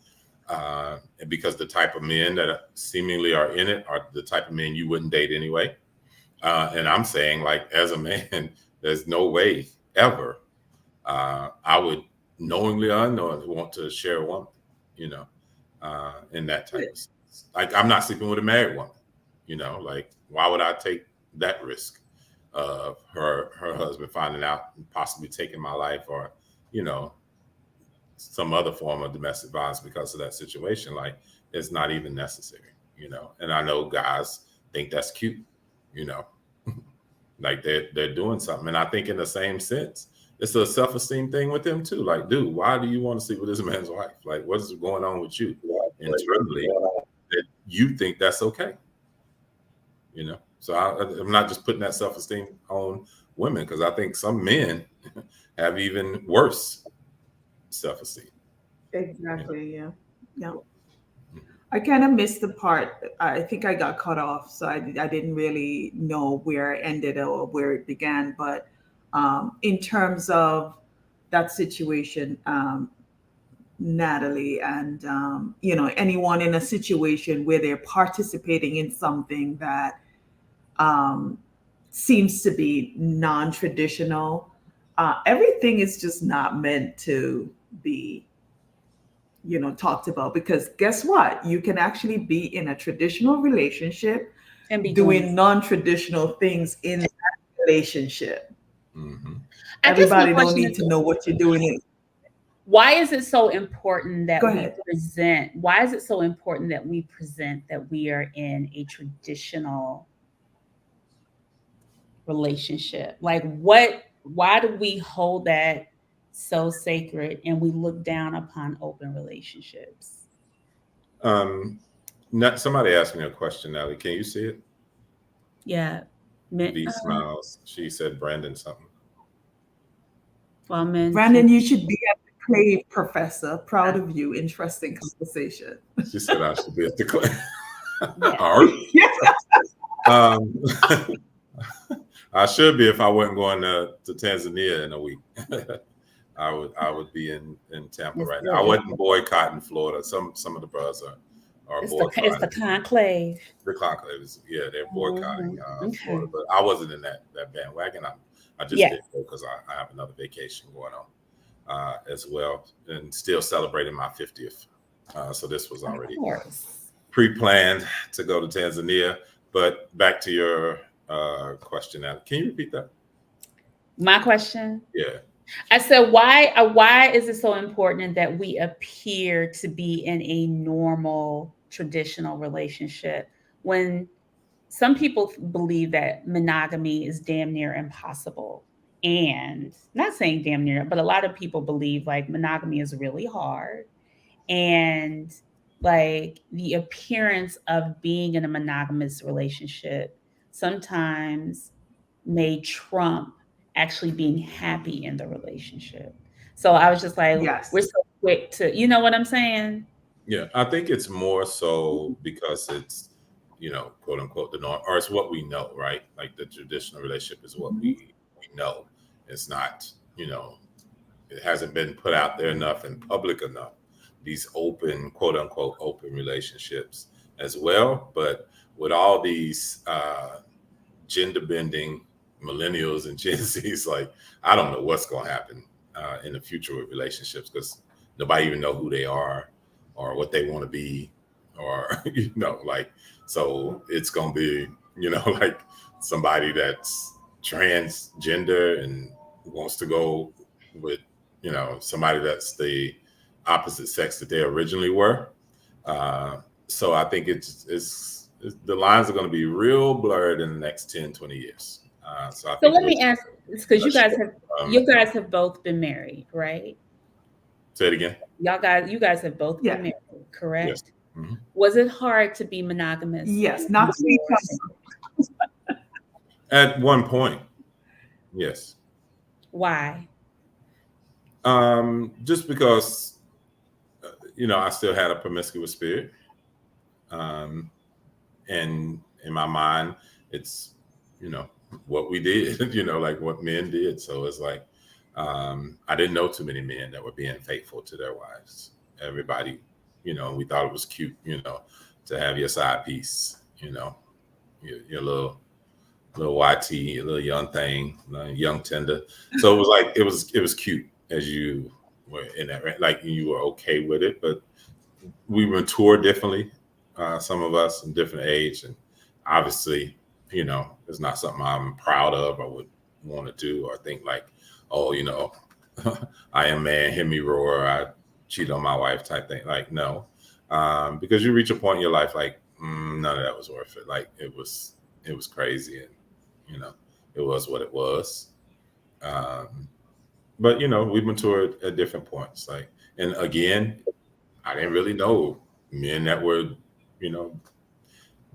[SPEAKER 4] Because the type of men that seemingly are in it are the type of men you wouldn't date anyway. And I'm saying, like, as a man, there's no way ever I would knowingly or unknowingly want to share a woman, in that type of sense. Like, I'm not sleeping with a married woman, like, why would I take that risk of her husband finding out and possibly taking my life, or, some other form of domestic violence because of that situation? Like, it's not even necessary, and I know guys think that's cute, like they're doing something. And I think in the same sense, it's a self-esteem thing with them too. Like, dude, why do you want to sleep with this man's wife? Like, what is going on with you internally that you think that's okay? So I'm not just putting that self-esteem on women, because I think some men have even worse self-esteem.
[SPEAKER 3] Exactly. Yeah. I kind of missed the part. I think I got cut off, so I didn't really know where it ended or where it began. But in terms of that situation, Natalie, and anyone in a situation where they're participating in something that seems to be non-traditional, everything is just not meant to be talked about, because guess what, you can actually be in a traditional relationship
[SPEAKER 2] and be
[SPEAKER 3] doing non-traditional things in that relationship. Everybody don't need to know what you're doing.
[SPEAKER 2] Why is it so important that
[SPEAKER 3] Go ahead.
[SPEAKER 2] why is it so important that we present that we are in a traditional relationship? Like, why do we hold that so sacred and we look down upon open relationships?
[SPEAKER 4] Somebody asked me a question, Natalie. Can you see it?
[SPEAKER 2] Yeah.
[SPEAKER 4] V smiles. She said Brandon something.
[SPEAKER 2] Well,
[SPEAKER 3] Brandon, you should be at the Clay, Professor. Proud of you. Interesting conversation.
[SPEAKER 4] She said I should be at the Clay. I should be if I wasn't going to Tanzania in a week. I would be in Tampa right now. I wasn't boycotting Florida. Some of the brothers are boycotting.
[SPEAKER 2] It's the conclave.
[SPEAKER 4] The conclave is, they're boycotting Florida, but I wasn't in that bandwagon. I just did go because I have another vacation going on as well, and still celebrating my 50th. So this was already pre-planned to go to Tanzania. But back to your question now. Can you repeat that?
[SPEAKER 2] My question?
[SPEAKER 4] Yeah.
[SPEAKER 2] I said, why is it so important that we appear to be in a normal, traditional relationship when some people believe that monogamy is damn near impossible? And not saying damn near, but a lot of people believe like monogamy is really hard. And like the appearance of being in a monogamous relationship sometimes may trump actually being happy in the relationship. So I was just like, we're so quick to, you know what I'm saying?
[SPEAKER 4] Yeah, I think it's more so because it's, quote unquote, the norm, or it's what we know, right? Like the traditional relationship is what we know. It's not, it hasn't been put out there enough and public enough. These open, quote unquote, open relationships as well. But with all these gender bending millennials and Gen Z's, like, I don't know what's going to happen in the future with relationships, because nobody even know who they are or what they want to be, or, like, so it's going to be, like somebody that's transgender and wants to go with, somebody that's the opposite sex that they originally were. So I think it's the lines are going to be real blurred in the next 10, 20 years. So
[SPEAKER 2] let me ask, because you guys have both been married, right?
[SPEAKER 4] Say it again.
[SPEAKER 2] You guys have both been married, correct?
[SPEAKER 4] Yes. Mm-hmm.
[SPEAKER 2] Was it hard to be monogamous?
[SPEAKER 3] Yes, not to be
[SPEAKER 4] at one point. Yes.
[SPEAKER 2] Why?
[SPEAKER 4] Just because, I still had a promiscuous spirit. And in my mind, it's, what we did, like what men did. So it's like, I didn't know too many men that were being faithful to their wives. Everybody, we thought it was cute, to have your side piece, your little YT, a little young thing, young tender. So it was like, it was cute as you were in that, like you were okay with it, but we mature differently. Some of us in different age, and obviously, it's not something I'm proud of or would want to do or think like, oh, I am man, hear me roar, I cheat on my wife type thing. Like, no, because you reach a point in your life like, none of that was worth it. Like it was crazy, and it was what it was. But we've matured at different points. Like, and again, I didn't really know men that were,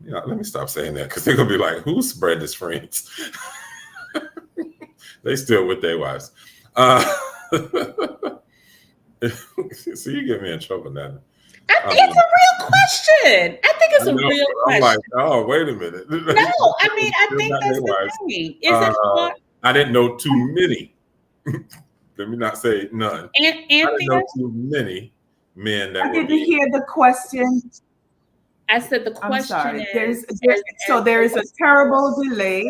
[SPEAKER 4] let me stop saying that, because they're gonna be like, who spread this friends? They still with their wives. So you get me in trouble now.
[SPEAKER 2] I think it's a real question. I think it's a real question.
[SPEAKER 4] I'm like, oh, wait a minute.
[SPEAKER 2] No, I mean, I think that's the thing. Is it hard?
[SPEAKER 4] I didn't know too many. Let me not say none. I didn't know too many men that
[SPEAKER 3] I didn't hear the question.
[SPEAKER 2] I said the question is,
[SPEAKER 3] there is a terrible delay.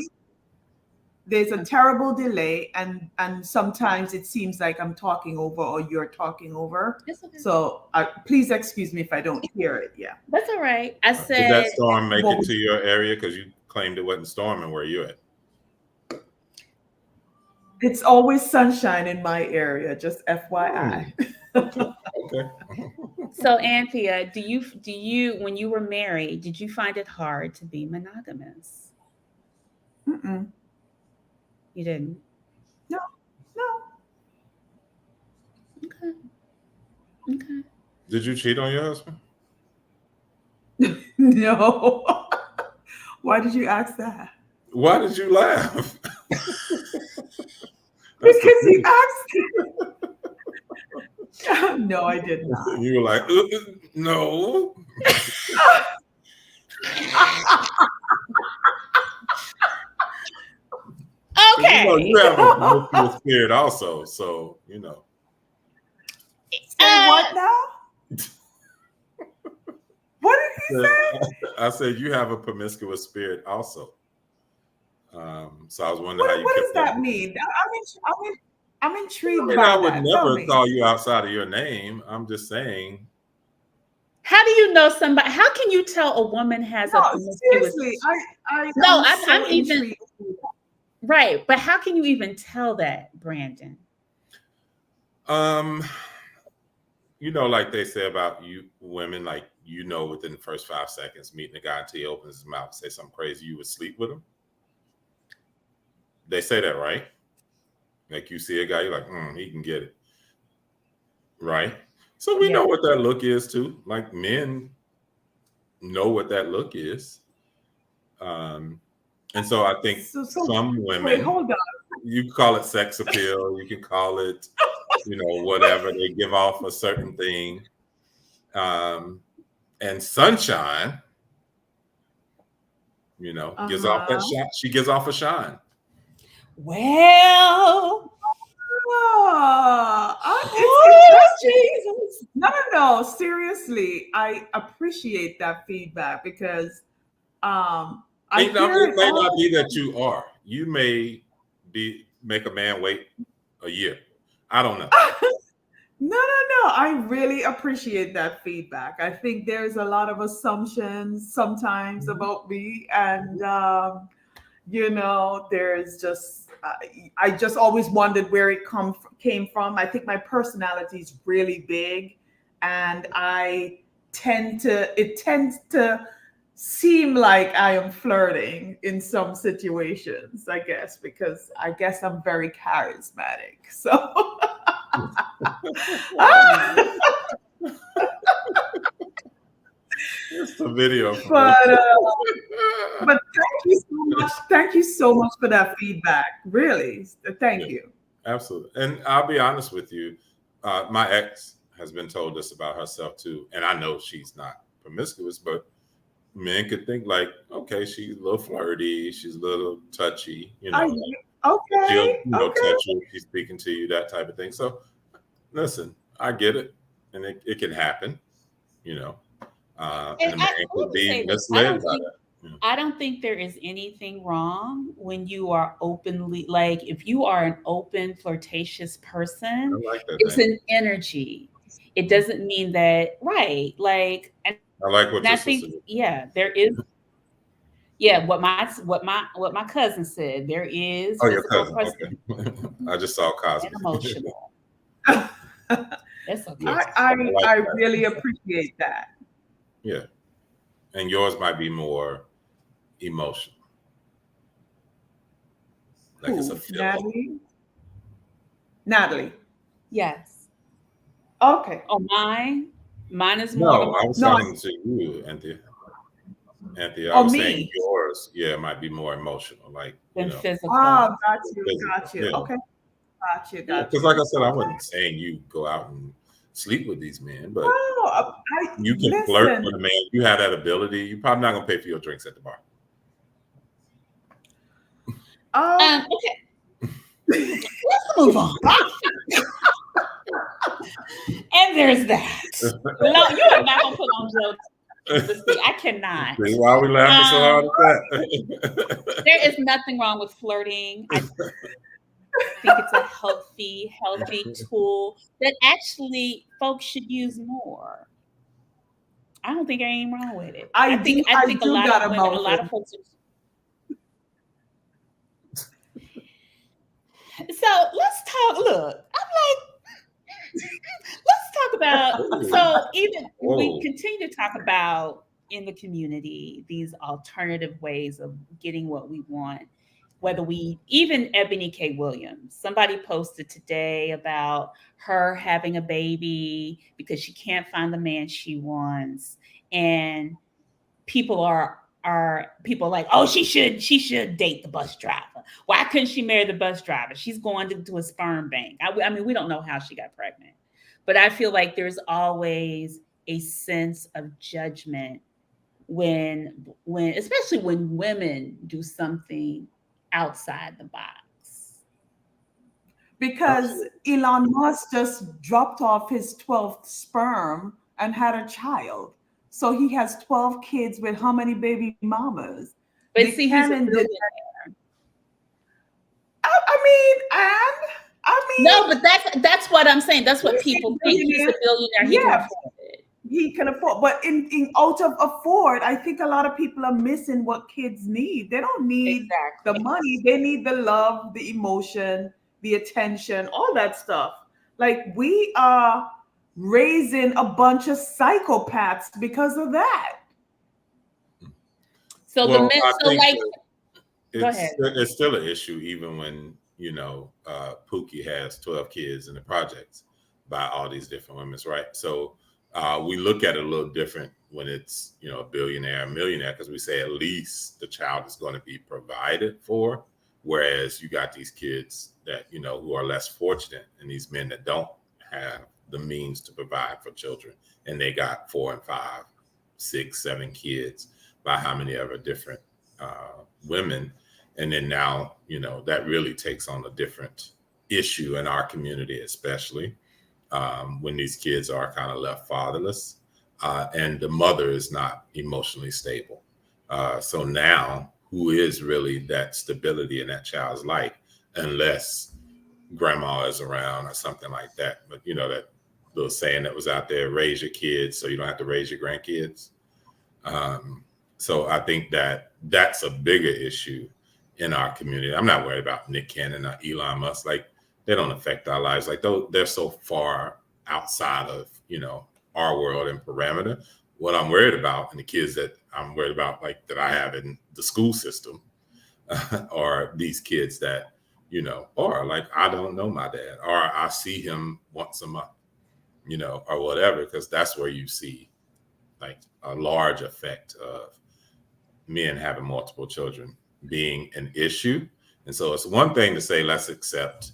[SPEAKER 3] There's a terrible delay, and sometimes it seems like I'm talking over or you're talking over. Okay. So please excuse me if I don't hear it. Yeah,
[SPEAKER 2] that's all right. I said,
[SPEAKER 4] did that storm make it to your area? Because you claimed it wasn't storming where you're at.
[SPEAKER 3] It's always sunshine in my area. Just FYI.
[SPEAKER 4] Okay.
[SPEAKER 2] So Anthea, do you when you were married, did you find it hard to be monogamous?
[SPEAKER 3] Mm-mm.
[SPEAKER 2] You didn't?
[SPEAKER 3] No.
[SPEAKER 2] Okay.
[SPEAKER 4] Did you cheat on your husband?
[SPEAKER 3] No. Why did you ask that?
[SPEAKER 4] Why did you laugh?
[SPEAKER 3] Because he asked. No, I did not.
[SPEAKER 4] You were like, no.
[SPEAKER 2] Okay.
[SPEAKER 4] You have a promiscuous spirit also, so
[SPEAKER 3] what now? What did he say?
[SPEAKER 4] I said you have a promiscuous spirit also. So I was wondering how you.
[SPEAKER 3] What does that mean? I'm intrigued by that.
[SPEAKER 4] I would never call you outside of your name. I'm just saying.
[SPEAKER 2] How do you know somebody? How can you tell a woman has a promiscuous?
[SPEAKER 3] Seriously, I'm
[SPEAKER 2] even right. But how can you even tell that, Brandon?
[SPEAKER 4] Like they say about you women, like within the first 5 seconds meeting a guy until he opens his mouth and say something crazy, you would sleep with him. They say that, right? Like you see a guy, you're like, he can get it. Right? So we know what that look is too. Like men know what that look is. And so I think some women,
[SPEAKER 3] wait, hold on.
[SPEAKER 4] You call it sex appeal, you can call it, whatever. They give off a certain thing. And Sunshine, gives off that shine. She gives off a shine.
[SPEAKER 2] Well,
[SPEAKER 3] Jesus. No. Seriously, I appreciate that feedback because
[SPEAKER 4] it may not be that you are. You may make a man wait a year. I don't know.
[SPEAKER 3] No. I really appreciate that feedback. I think there's a lot of assumptions sometimes about me, and there's just I just always wondered where it came from. I think my personality is really big, and it tends to seem like I am flirting in some situations, I guess, because I guess I'm very charismatic. So
[SPEAKER 4] It's the video.
[SPEAKER 3] But thank you so much. Thank you so much for that feedback. Really, thank you.
[SPEAKER 4] Absolutely. And I'll be honest with you, my ex has been told this about herself too, and I know she's not promiscuous, but men could think like, okay, she's a little flirty, she's a little touchy,
[SPEAKER 3] Okay.
[SPEAKER 4] She'll touch you if she's speaking to you, that type of thing. So listen, I get it, and it can happen, and a man could be misled by that.
[SPEAKER 2] I don't think there is anything wrong when you are openly, like, if you are an open, flirtatious person, it's an energy. It doesn't mean that, right? Like, and
[SPEAKER 4] I like what
[SPEAKER 2] I think, there is. Yeah, what my cousin said. There is.
[SPEAKER 4] Oh, your cousin. Okay. I just saw Cosby.
[SPEAKER 2] And emotional. That's okay.
[SPEAKER 3] I really appreciate that.
[SPEAKER 4] Yeah, and yours might be more emotional. Like it's a feeling.
[SPEAKER 3] Natalie.
[SPEAKER 2] Yes.
[SPEAKER 3] Okay.
[SPEAKER 2] Oh, mine is more.
[SPEAKER 4] No, I was talking to you, Anthea. I was saying yours, might be more emotional, like
[SPEAKER 2] than physical.
[SPEAKER 3] Oh, got you. Yeah. Okay, got you.
[SPEAKER 4] Because, like I said, I wasn't saying you go out and sleep with these men, but you can flirt with a man. You have that ability. You're probably not gonna pay for your drinks at the bar.
[SPEAKER 2] Okay. Let's move on. And there's that. No, you are not gonna put on jokes. I cannot.
[SPEAKER 4] Why are we laughing so hard at that?
[SPEAKER 2] There is nothing wrong with flirting. I think it's a healthy tool that actually folks should use more. I don't think anything wrong with it. I think a lot of folks. So let's talk. Look, I'm like, let's talk about. So we continue to talk about in the community these alternative ways of getting what we want. Whether even Ebony K. Williams, somebody posted today about her having a baby because she can't find the man she wants, and people are like, oh, she should date the bus driver. Why couldn't she marry the bus driver? She's going to a sperm bank. I mean, we don't know how she got pregnant, but I feel like there's always a sense of judgment when especially when women do something outside the box.
[SPEAKER 3] Because Elon Musk just dropped off his 12th sperm and had a child. So he has 12 kids with how many baby mamas?
[SPEAKER 2] But see, he's a billionaire.
[SPEAKER 3] I mean,
[SPEAKER 2] no, but that's what I'm saying. That's what people think. He's a billionaire. He can afford it.
[SPEAKER 3] He can afford, but in out of afford, I think a lot of people are missing what kids need. They don't need the money. They need the love, the emotion, the attention, all that stuff. Like, we are raising a bunch of psychopaths because of that.
[SPEAKER 2] So go ahead.
[SPEAKER 4] It's still an issue even when Pookie has 12 kids in the projects by all these different women, right? So we look at it a little different when it's a billionaire, a millionaire, because we say at least the child is going to be provided for, whereas you got these kids that who are less fortunate, and these men that don't have the means to provide for children, and they got 4 and 5, 6, 7 kids by how many ever different women. And then now, that really takes on a different issue in our community, especially when these kids are kind of left fatherless and the mother is not emotionally stable. So now, who is really that stability in that child's life unless grandma is around or something like that. But you know, that little saying that was out there, raise your kids so you don't have to raise your grandkids. So I think that that's a bigger issue in our community. I'm not worried about Nick Cannon or Elon Musk. Like, they don't affect our lives. Like, they're so far outside of, you know, our world and parameter. What I'm worried about, and the kids that I'm worried about, like, that I have in the school system, are these kids that, you know, or like, I don't know my dad, or I see him once a month, you know, or whatever, because that's where you see like a large effect of men having multiple children being an issue. And so it's one thing to say, let's accept,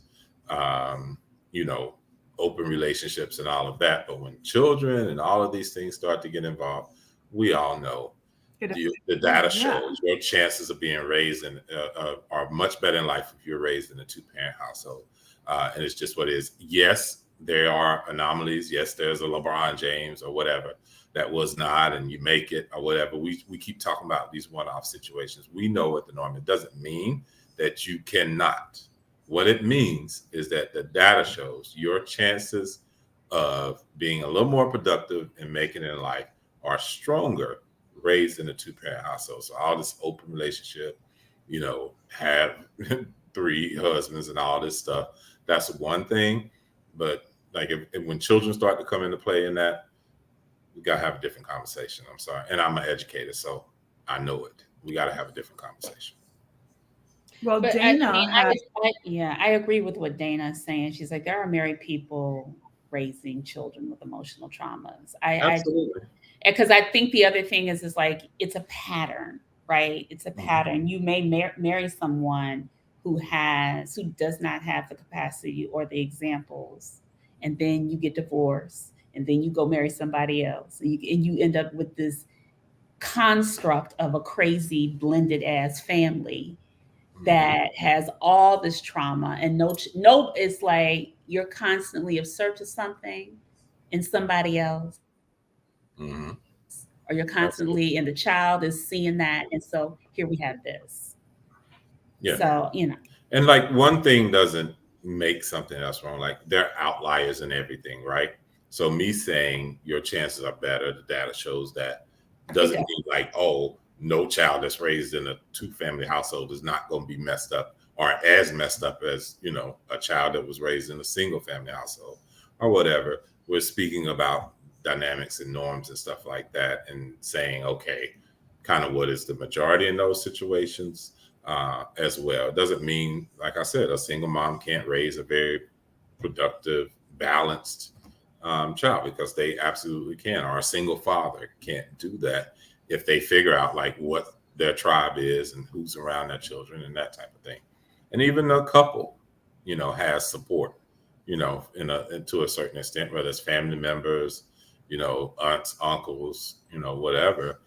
[SPEAKER 4] you know, open relationships and all of that. But when children and all of these things start to get involved, we all know the data shows your chances of being raised in are much better in life if you're raised in a two-parent household. And it's just what it is. Yes, there are anomalies. Yes, there's a LeBron James or whatever that was not, and you make it or whatever. We keep talking about these one-off situations. We know what the norm is. It doesn't mean that you cannot. What it means is that the data shows your chances of being a little more productive and making it in life are stronger raised in a two-parent household. So all this open relationship, you know, have 3 husbands and all this stuff, that's one thing. But like if when children start to come into play in that, we got to have a different conversation. I'm sorry. And I'm an educator, so I know it. We got to have a different conversation.
[SPEAKER 3] Well,
[SPEAKER 2] But
[SPEAKER 3] Dana,
[SPEAKER 2] I agree with what Dana is saying. She's like, there are married people raising children with emotional traumas.
[SPEAKER 4] Absolutely.
[SPEAKER 2] Because I think the other thing is like, it's a pattern, right? It's a pattern. You may marry someone who does not have the capacity or the examples, and then you get divorced, and then you go marry somebody else, and you end up with this construct of a crazy blended ass family that has all this trauma, and no, it's like you're constantly of search of something in somebody else, or you're constantly, and the child is seeing that, and so here we have this. Yeah. So, you know,
[SPEAKER 4] and like one thing doesn't make something else wrong. Like, they're outliers in everything, right? So me saying your chances are better, the data shows that, doesn't mean like, oh, no child that's raised in a 2-family household is not going to be messed up or as messed up as, you know, a child that was raised in a single-family household or whatever. We're speaking about dynamics and norms and stuff like that, and saying, okay, kind of what is the majority in those situations as well. It doesn't mean, like I said, a single mom can't raise a very productive, balanced child, because they absolutely can, or a single father can't do that if they figure out like what their tribe is and who's around their children and that type of thing. And even a couple, you know, has support, you know, to a certain extent, whether it's family members, you know, aunts, uncles, you know, whatever,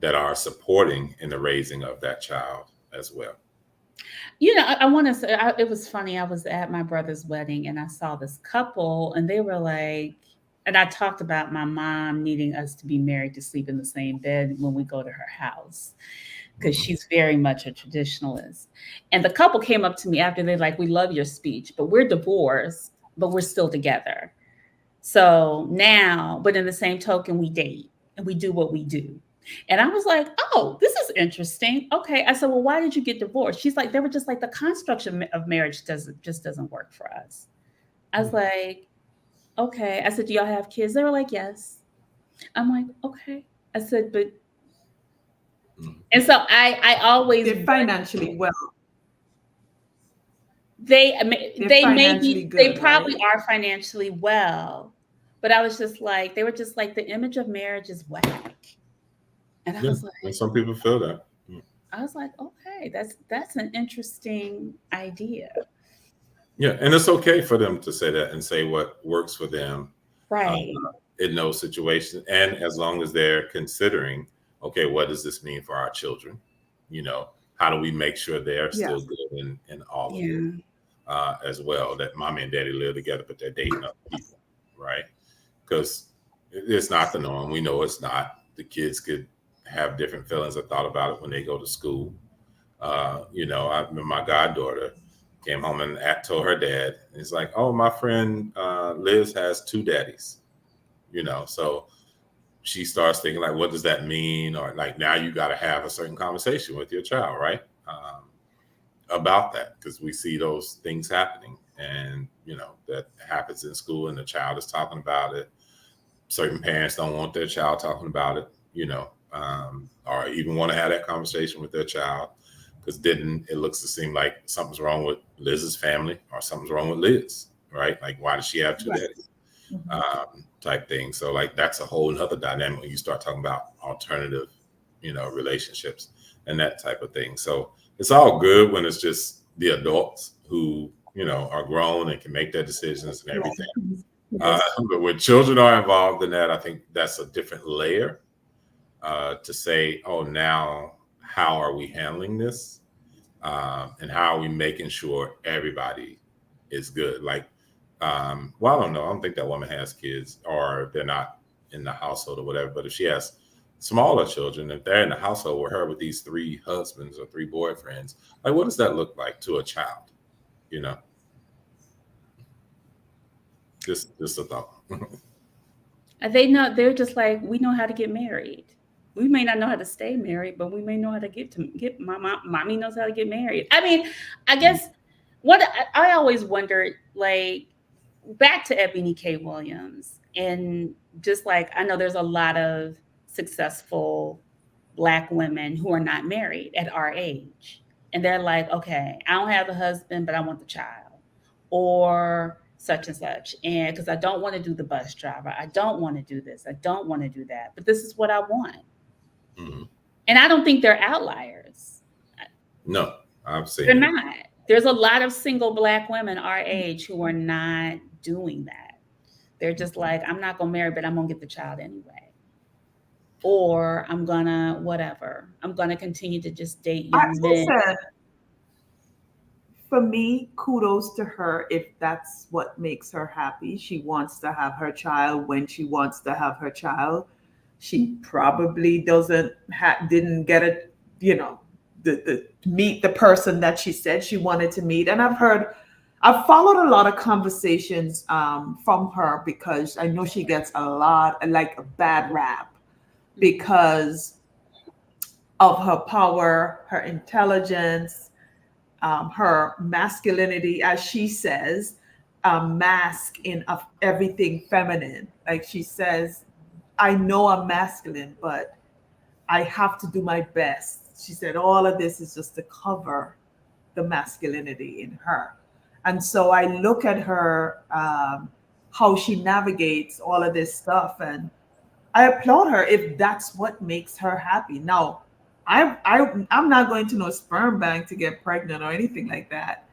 [SPEAKER 4] that are supporting in the raising of that child as well.
[SPEAKER 2] You know, I want to say, it was funny. I was at my brother's wedding and I saw this couple, and they were like, and I talked about my mom needing us to be married to sleep in the same bed when we go to her house, because she's very much a traditionalist. And the couple came up to me after, they're like, we love your speech, but we're divorced, but we're still together. So now, but in the same token, we date and we do what we do. And I was like, oh, this is interesting. Okay. I said, well, why did you get divorced? She's like, they were just like, the construction of marriage doesn't work for us. I was like, okay. I said, do y'all have kids? They were like, yes. I'm like, okay. I said, but, and so I always,
[SPEAKER 3] they're financially well.
[SPEAKER 2] They may be,
[SPEAKER 3] good,
[SPEAKER 2] they probably are financially well, but I was just like, they were just like, the image of marriage is whack. And I was like,
[SPEAKER 4] and some people feel that.
[SPEAKER 2] I was like, okay, that's an interesting idea.
[SPEAKER 4] Yeah, and it's okay for them to say that and say what works for them,
[SPEAKER 2] right,
[SPEAKER 4] in those situations. And as long as they're considering, okay, what does this mean for our children? You know, how do we make sure they're still good in all of it as well? That mommy and daddy live together, but they're dating other people, right? Because it's not the norm. We know it's not. The kids could have different feelings or thought about it when they go to school. I remember my goddaughter came home and told her dad, it's like, oh, my friend Liz has two daddies, so she starts thinking like, what does that mean? Or like, now you got to have a certain conversation with your child, right? About that, because we see those things happening, and that happens in school, and the child is talking about it. Certain parents don't want their child talking about it, or even want to have that conversation with their child, because then it looks to seem like something's wrong with Liz's family or something's wrong with Liz, right? Like, why does she have two daddies? Type thing. So like, that's a whole other dynamic when you start talking about alternative, relationships and that type of thing. So it's all good when it's just the adults who, are grown and can make their decisions and everything. But when children are involved in that, I think that's a different layer to say, oh, now how are we handling this? And how are we making sure everybody is good? Like, well, I don't know. I don't think that woman has kids, or they're not in the household or whatever. But if she has smaller children, if they're in the household with her with these three husbands or three boyfriends, like, what does that look like to a child? Just a thought.
[SPEAKER 2] They're just like, we know how to get married. We may not know how to stay married, but we may know how to get mommy knows how to get married. I mean, I guess what I always wondered, like, back to Ebony K. Williams, and just like, I know there's a lot of successful Black women who are not married at our age, and they're like, okay, I don't have a husband, but I want the child, or such and such, and because I don't want to do the bus driver, I don't want to do this, I don't want to do that, but this is what I want.
[SPEAKER 4] Mm-hmm.
[SPEAKER 2] And I don't think they're outliers.
[SPEAKER 4] No, I've seen
[SPEAKER 2] they're
[SPEAKER 4] it.
[SPEAKER 2] not. There's a lot of single Black women our age who are not doing that. They're just like, I'm not gonna marry, but I'm gonna get the child anyway, or I'm gonna whatever. I'm gonna continue to just date young men.
[SPEAKER 3] For me, kudos to her if that's what makes her happy. She wants to have her child when she wants to have her child. She probably didn't get it, the meet the person that she said she wanted to meet. And I've followed a lot of conversations from her, because I know she gets a lot, like, a bad rap because of her power, her intelligence, her masculinity, as she says, mask in of everything feminine. Like she says, I know I'm masculine, but I have to do my best. She said all of this is just to cover the masculinity in her. And so I look at her, how she navigates all of this stuff, and I applaud her if that's what makes her happy. Now, I'm not going to no sperm bank to get pregnant or anything like that.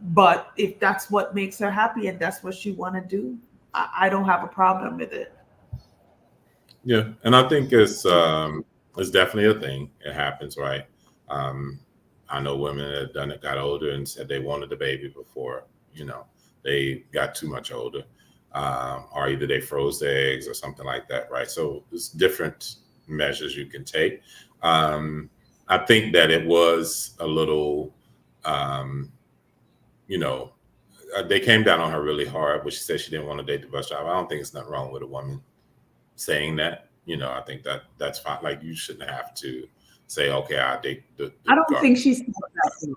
[SPEAKER 3] But if that's what makes her happy and that's what she want to do, I don't have a problem with it.
[SPEAKER 4] Yeah, and I think it's definitely a thing. It happens, right? I know women that have done it, got older, and said they wanted a baby before, they got too much older, or either they froze their eggs or something like that, right? So there's different measures you can take. I think that it was a little, they came down on her really hard, but she said she didn't want to date the bus driver. I don't think it's nothing wrong with a woman saying that. I think that's fine. Like, you shouldn't have to say, okay, I'll date the
[SPEAKER 3] I don't think she's that.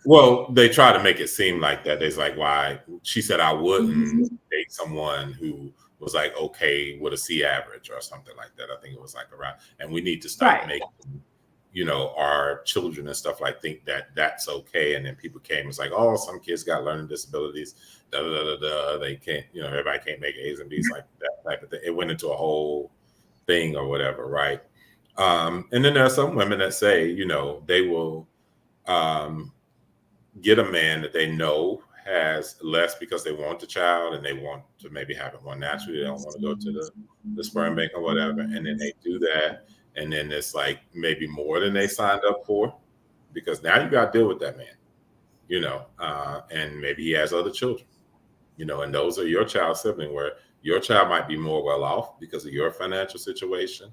[SPEAKER 4] Well, they try to make it seem like that. It's like, why? She said, I wouldn't date someone who was like, okay, with a C average or something like that. I think it was like around, and we need to start making, our children and stuff like think that that's okay. And then people came, it's like, oh, some kids got learning disabilities, they can't, everybody can't make A's and B's, like that type of thing. It went into a whole thing or whatever, right? And then there are some women that say, they will get a man that they know has less because they want the child and they want to maybe have it more naturally. They don't want to go to the sperm bank or whatever. And then they do that. And then it's like maybe more than they signed up for, because now you got to deal with that man, and maybe he has other children, and those are your child's sibling, where your child might be more well off because of your financial situation.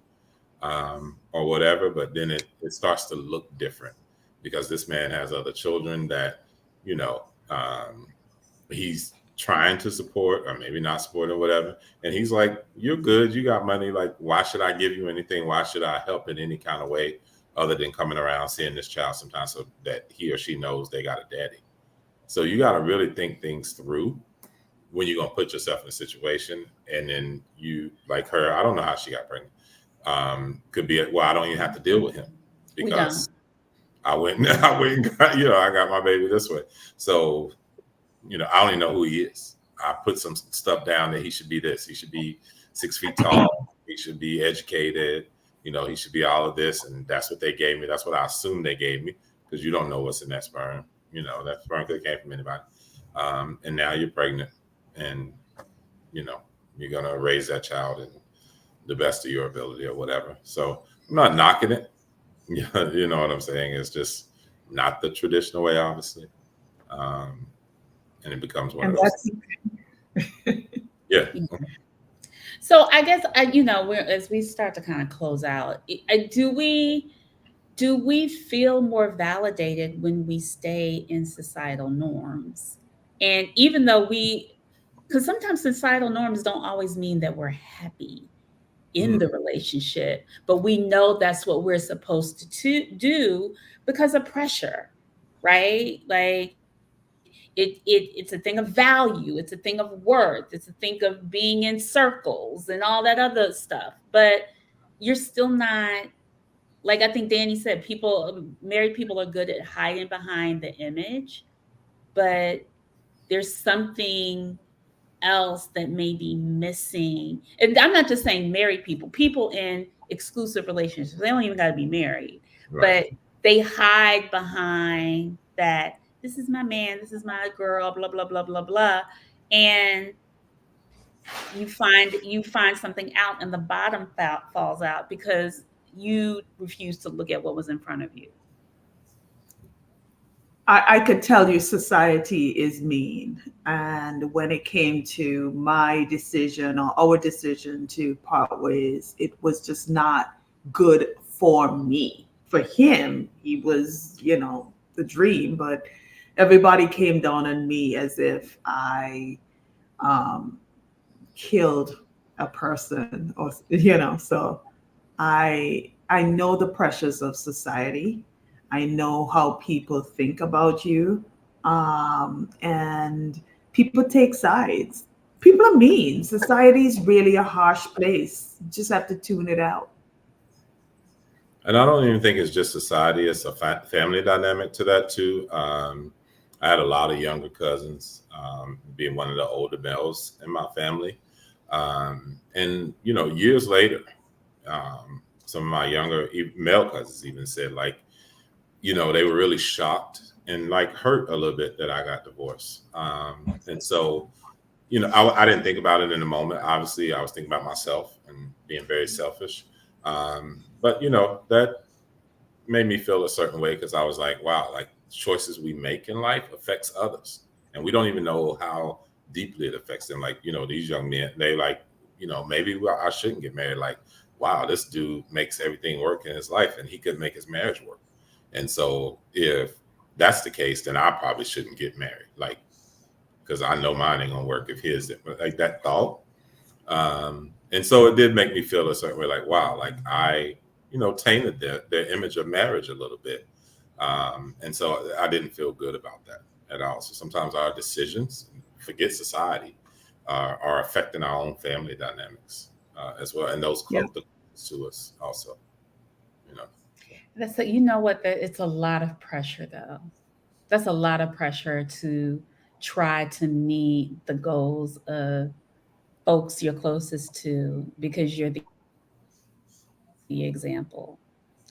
[SPEAKER 4] or whatever. But then it starts to look different because this man has other children that, you know, he's trying to support or maybe not support or whatever. And he's like, you're good. You got money. Like, why should I give you anything? Why should I help in any kind of way other than coming around seeing this child sometimes so that he or she knows they got a daddy? So you got to really think things through when you're going to put yourself in a situation. And then you, like her, I don't know how she got pregnant. Could be, well, I don't even have to deal with him because I went and got, I got my baby this way. So, I don't even know who he is. I put some stuff down that he should be this. He should be 6 feet tall. He should be educated. He should be all of this. And that's what they gave me. That's what I assumed they gave me because you don't know what's in that sperm. That sperm could have came from anybody. And now you're pregnant and, you're going to raise that child in the best of your ability or whatever. So I'm not knocking it. You know what I'm saying? It's just not the traditional way, obviously. And it becomes one of those. Yeah.
[SPEAKER 2] So I guess as we start to kind of close out, do we feel more validated when we stay in societal norms? And even though because sometimes societal norms don't always mean that we're happy in the relationship, but we know that's what we're supposed to do because of pressure, right? Like it's a thing of value, it's a thing of worth, it's a thing of being in circles and all that other stuff. But you're still not, like I think Danny said, married people are good at hiding behind the image, but there's something else that may be missing. And I'm not just saying married people in exclusive relationships, they don't even got to be married, right. But they hide behind that. This is my man, this is my girl, blah, blah, blah, blah, blah. And you find something out and the bottom falls out because you refuse to look at what was in front of you.
[SPEAKER 3] I could tell you society is mean. And when it came to my decision or our decision to part ways, it was just not good for me. For him, he was, the dream, but everybody came down on me as if I killed a person or, so I know the pressures of society. I know how people think about you, and people take sides. People are mean. Society is really a harsh place. You just have to tune it out.
[SPEAKER 4] And I don't even think it's just society. It's a family dynamic to that too. I had a lot of younger cousins, being one of the older males in my family. And, years later, some of my younger male cousins even said, like, they were really shocked and like hurt a little bit that I got divorced. And so, I didn't think about it in the moment. Obviously, I was thinking about myself and being very selfish. But, that made me feel a certain way because I was like, wow, like choices we make in life affects others. And we don't even know how deeply it affects them. Like, these young men, they like, maybe I shouldn't get married. Like, wow, this dude makes everything work in his life and he could make his marriage work. And so if that's the case, then I probably shouldn't get married. Like, because I know mine ain't gonna work if his, like that thought. And so it did make me feel a certain way, like, wow, like I, tainted their image of marriage a little bit. And so I didn't feel good about that at all. So sometimes our decisions, forget society, are affecting our own family dynamics as well. And those close to us also,
[SPEAKER 2] That's you know what? It's a lot of pressure, though. That's a lot of pressure to try to meet the goals of folks you're closest to because you're the example.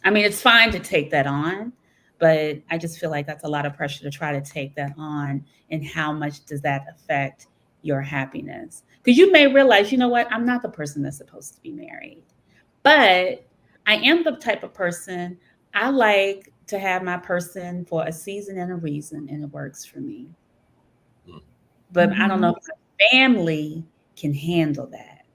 [SPEAKER 2] I mean, it's fine to take that on, but I just feel like that's a lot of pressure to try to take that on. And how much does that affect your happiness? Because you may realize, you know what? I'm not the person that's supposed to be married, but I am the type of person, I like to have my person for a season and a reason, and it works for me. But I don't know if my family can handle that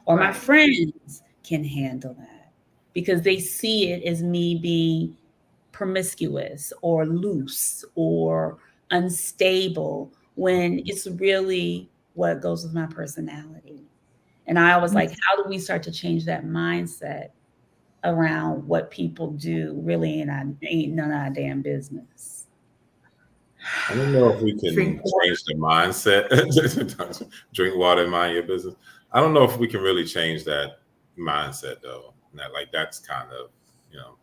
[SPEAKER 2] or my friends can handle that. because they see it as me being promiscuous or loose or unstable when it's really what goes with my personality. And I was like, how do we start to change that mindset around what people do really ain't none of our damn business?
[SPEAKER 4] I don't know if we can
[SPEAKER 3] Drink water.
[SPEAKER 4] change the mindset. Drink water and mind your business. I don't know if we can really change that mindset though. That like that's kind of, you know,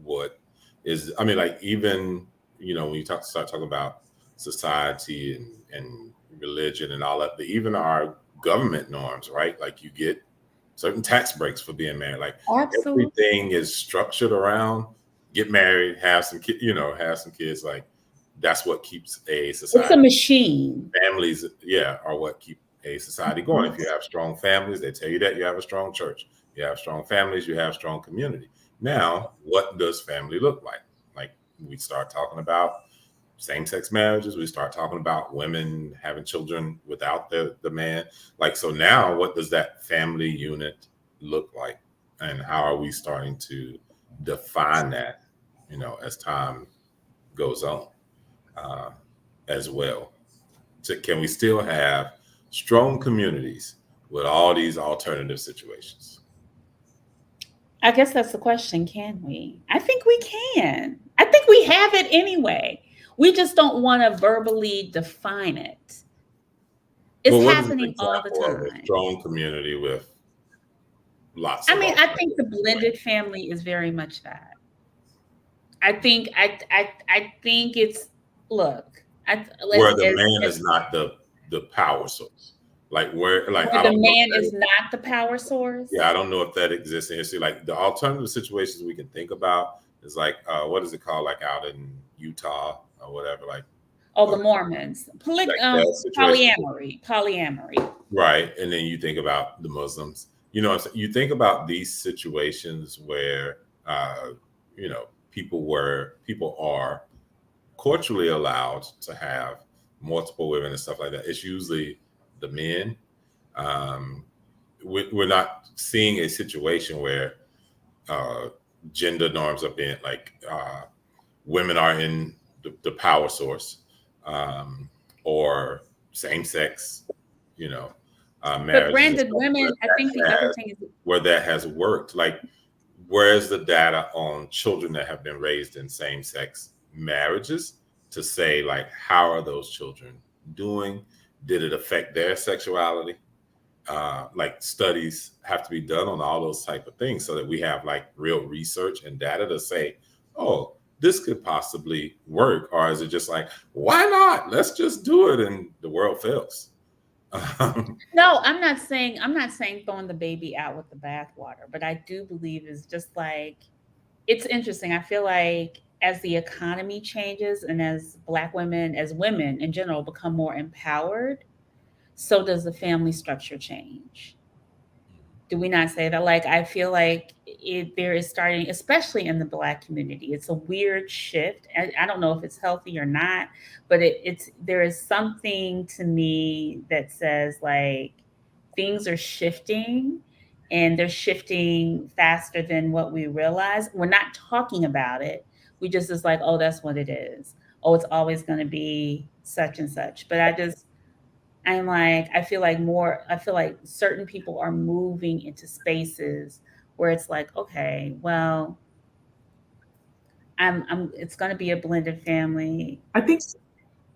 [SPEAKER 4] what is, I mean, like even, you know, when you start talking about society and religion and all that, even our government norms, right? Like you get certain tax breaks for being married. Like
[SPEAKER 2] Absolutely.
[SPEAKER 4] everything is structured around get married, have some kids, you know, have some kids. Like that's what keeps a society.
[SPEAKER 2] It's a machine.
[SPEAKER 4] Families, yeah, are what keep a society going. If you have strong families, they tell you that you have a strong church. You have strong families, you have strong community. Now, what does family look like? Like we start talking about same-sex marriages, we start talking about women having children without the man. Like, so now what does that family unit look like? And how are we starting to define that, you know, as time goes on as well? So can we still have strong communities with all these alternative situations?
[SPEAKER 2] I guess that's the question. Can we? I think we can. I think we have it anyway. We just don't want to verbally define it. It's
[SPEAKER 4] Well, what is an
[SPEAKER 2] happening all the
[SPEAKER 4] example of a
[SPEAKER 2] time.
[SPEAKER 4] strong community with lots
[SPEAKER 2] I
[SPEAKER 4] of
[SPEAKER 2] mean, I
[SPEAKER 4] alternatives?
[SPEAKER 2] think the blended family is very much that. I think it's look.
[SPEAKER 4] Where the man is not the power source. Like where I
[SPEAKER 2] where the
[SPEAKER 4] don't know
[SPEAKER 2] man
[SPEAKER 4] if
[SPEAKER 2] is not the power source.
[SPEAKER 4] yeah, I don't know if that exists in history. Like the alternative situations we can think about is like what is it called? Like out in Utah or whatever. Like
[SPEAKER 2] Oh, the Mormons.
[SPEAKER 4] like that situation.
[SPEAKER 2] Polyamory.
[SPEAKER 4] Right. And then you think about the Muslims. You know, you think about these situations where you know, people are culturally allowed to have multiple women and stuff like that. It's usually the men. We're not seeing a situation where gender norms are being like women are in the power source or same sex, you know, marriage.
[SPEAKER 2] But Brandon, women, I think the other thing is
[SPEAKER 4] where that has worked. Like, where's the data on children that have been raised in same sex marriages to say, like, how are those children doing? Did it affect their sexuality? Like studies have to be done on all those type of things so that we have like real research and data to say, oh, this could possibly work. Or is it just like, why not? Let's just do it. And the world fails.
[SPEAKER 2] No, I'm not saying throwing the baby out with the bathwater, but I do believe it's just like, it's interesting. I feel like as the economy changes and as Black women, as women in general, become more empowered, so does the family structure change. Do we not say that? Like, I feel like there is starting, especially in the Black community, it's a weird shift. I don't know if it's healthy or not, but there is something to me that says like things are shifting, and they're shifting faster than what we realize. We're not talking about it. We just is like, oh, that's what it is. Oh, it's always going to be such and such. But I feel like certain people are moving into spaces where it's like, okay, well, it's going to be a blended family.
[SPEAKER 3] I think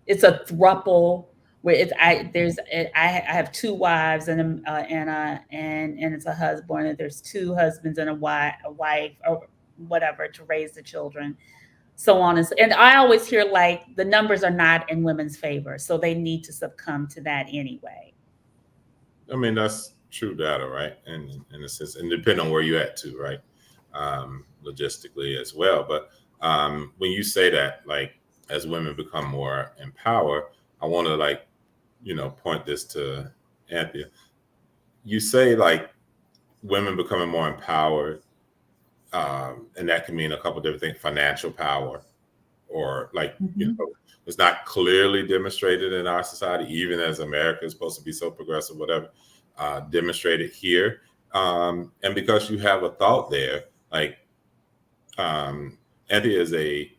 [SPEAKER 2] It's a throuple where I have two wives and it's a husband, and there's two husbands and a wife or whatever to raise the children, so on and I always hear like the numbers are not in women's favor, so they need to succumb to that anyway.
[SPEAKER 4] I mean, that's true data, right? And in a sense, and depending on where you're at too, right? Logistically as well. But when you say that, like, as women become more empowered, I want to like, you know, point this to Anthea. You say like women becoming more empowered, and that can mean a couple different things: financial power, or like, you know, it's not clearly demonstrated in our society, even as America is supposed to be so progressive, whatever, demonstrated here. And because you have a thought there Like, Anthea is a,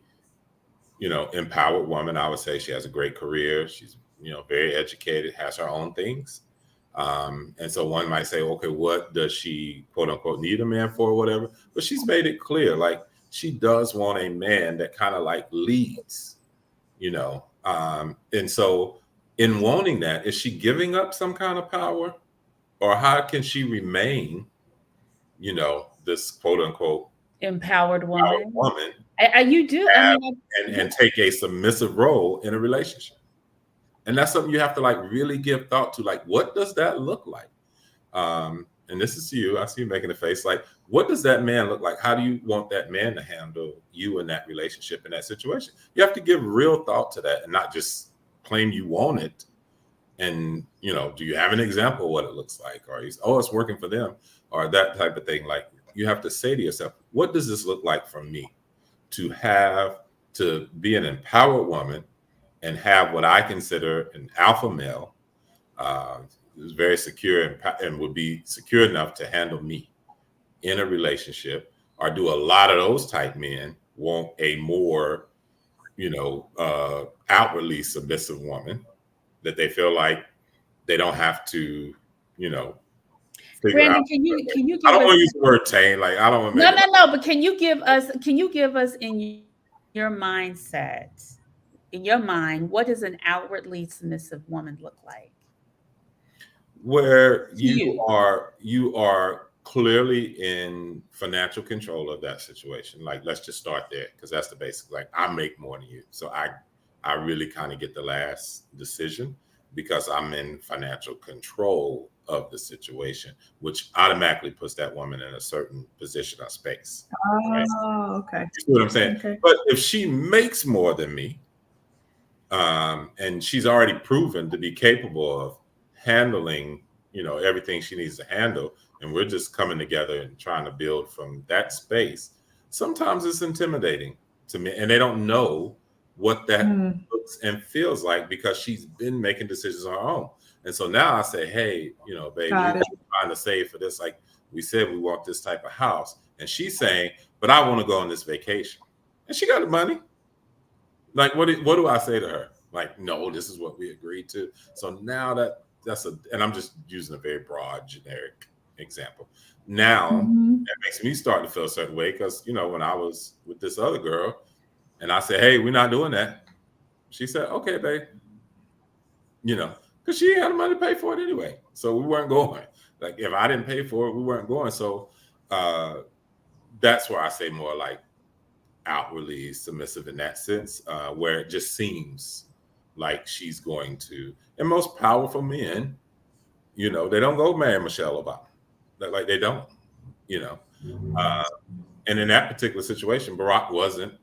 [SPEAKER 4] empowered woman. I would say she has a great career. She's, very educated, has her own things. And so one might say, okay, what does she quote unquote need a man for or whatever? But she's made it clear, like she does want a man that kind of like leads, and so in wanting that, is she giving up some kind of power, or how can she remain, this quote unquote
[SPEAKER 2] Empowered
[SPEAKER 4] empowered
[SPEAKER 2] woman.
[SPEAKER 4] woman
[SPEAKER 2] You do. I mean,
[SPEAKER 4] and take a submissive role in a relationship? And that's something you have to like really give thought to. Like, what does that look like? And this is you. I see you making a face. Like, what does that man look like? How do you want that man to handle you in that relationship, in that situation? You have to give real thought to that and not just claim you want it. And, do you have an example of what it looks like? Or it's working for them, or that type of thing. Like, you have to say to yourself, what does this look like for me to be an empowered woman and have what I consider an alpha male, who's very secure and would be secure enough to handle me in a relationship? Or do a lot of those type men want a more, outwardly submissive woman that they feel like they don't have to, figure
[SPEAKER 2] Brandon,
[SPEAKER 4] out?
[SPEAKER 2] can you
[SPEAKER 4] I
[SPEAKER 2] give
[SPEAKER 4] don't want to
[SPEAKER 2] us?
[SPEAKER 4] use the word tame. Like, I don't want to
[SPEAKER 2] No,
[SPEAKER 4] make it.
[SPEAKER 2] no, no. But can you give us in your mindset, in your mind, what does an outwardly submissive woman look like
[SPEAKER 4] Where
[SPEAKER 2] to you?
[SPEAKER 4] you are clearly in financial control of that situation. Like, let's just start there, because that's the basic. Like, I make more than you, so I really kind of get the last decision because I'm in financial control of the situation, which automatically puts that woman in a certain position or space. Right?
[SPEAKER 3] Oh, okay.
[SPEAKER 4] You see what I'm saying?
[SPEAKER 3] Okay.
[SPEAKER 4] But if she makes more than me, and she's already proven to be capable of handling, everything she needs to handle, and we're just coming together and trying to build from that space, sometimes it's intimidating to me, and they don't know what that
[SPEAKER 3] Mm,
[SPEAKER 4] looks and feels like because she's been making decisions on her own. And so now I say, hey, babe, we're
[SPEAKER 3] got it.
[SPEAKER 4] trying to save for this. Like we said, we want this type of house. And she's saying, but I want to go on this vacation. And she got the money. Like, what do I say to her? Like, no, this is what we agreed to. So now and I'm just using a very broad, generic example. Now
[SPEAKER 3] Mhm.
[SPEAKER 4] that makes me start to feel a certain way because, when I was with this other girl and I said, hey, we're not doing that. She said, okay, babe. Because she had the money to pay for it anyway. So we weren't going. Like, if I didn't pay for it, we weren't going. So that's where I say more like outwardly submissive in that sense, where it just seems like she's going to. And most powerful men, they don't go marry Michelle Obama. Like, they don't, you know. Uh, and in that particular situation, Barack wasn't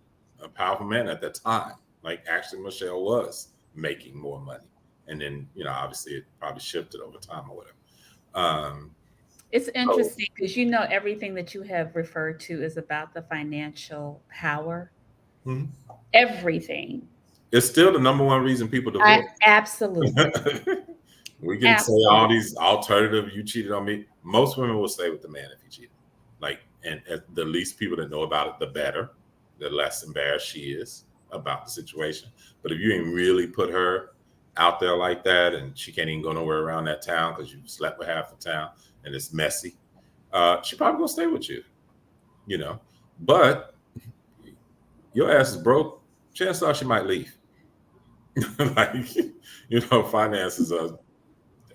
[SPEAKER 4] a powerful man at that time. Like, actually, Michelle was making more money. And then, obviously it probably shifted over time or whatever. Um,
[SPEAKER 2] It's
[SPEAKER 4] so,
[SPEAKER 2] interesting because everything that you have referred to is about the financial power.
[SPEAKER 4] mhm.
[SPEAKER 2] Everything.
[SPEAKER 4] It's still the number one reason people
[SPEAKER 2] I
[SPEAKER 4] divorce.
[SPEAKER 2] absolutely,
[SPEAKER 4] We can say all
[SPEAKER 2] absolutely.
[SPEAKER 4] these alternative, you cheated on me. Most women will stay with the man if he cheated. Like, and the least people that know about it, the better, the less embarrassed she is about the situation. But if you ain't really put her out there like that, and she can't even go nowhere around that town because you slept with half the town and it's messy, she probably gonna stay with you, you know. But your ass is broke, chances are she might leave. Like, finances are,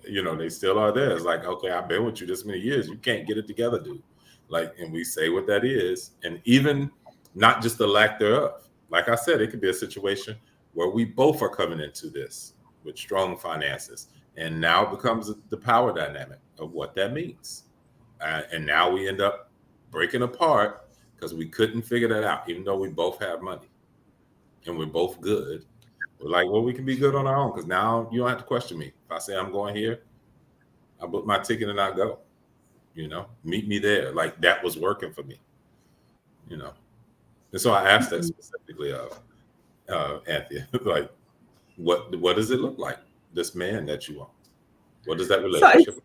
[SPEAKER 4] they still are there. It's like, okay, I've been with you this many years. You can't get it together, dude. Like, and we say what that is. And even not just the lack thereof. Like I said, it could be a situation where we both are coming into this with strong finances. And now it becomes the power dynamic of what that means. And now we end up breaking apart because we couldn't figure that out, even though we both have money and we're both good. We're like, well, we can be good on our own because now you don't have to question me. If I say I'm going here, I book my ticket and I go. Meet me there. Like, that was working for me. You know, and so I asked that
[SPEAKER 2] Mhm.
[SPEAKER 4] specifically of Anthea, like, what does it look like? This man that you want. What does that
[SPEAKER 3] So
[SPEAKER 4] relationship?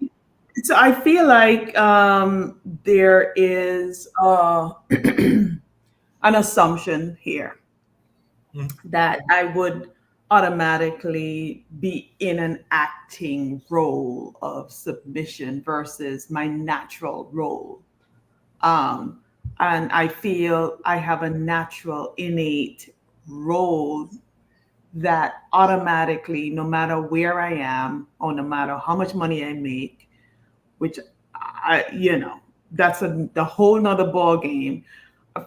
[SPEAKER 3] So I feel like there is an assumption here that I would automatically be in an acting role of submission versus my natural role. Um, and I feel I have a natural, innate role that automatically, no matter where I am or no matter how much money I make, which that's the whole nother ball game.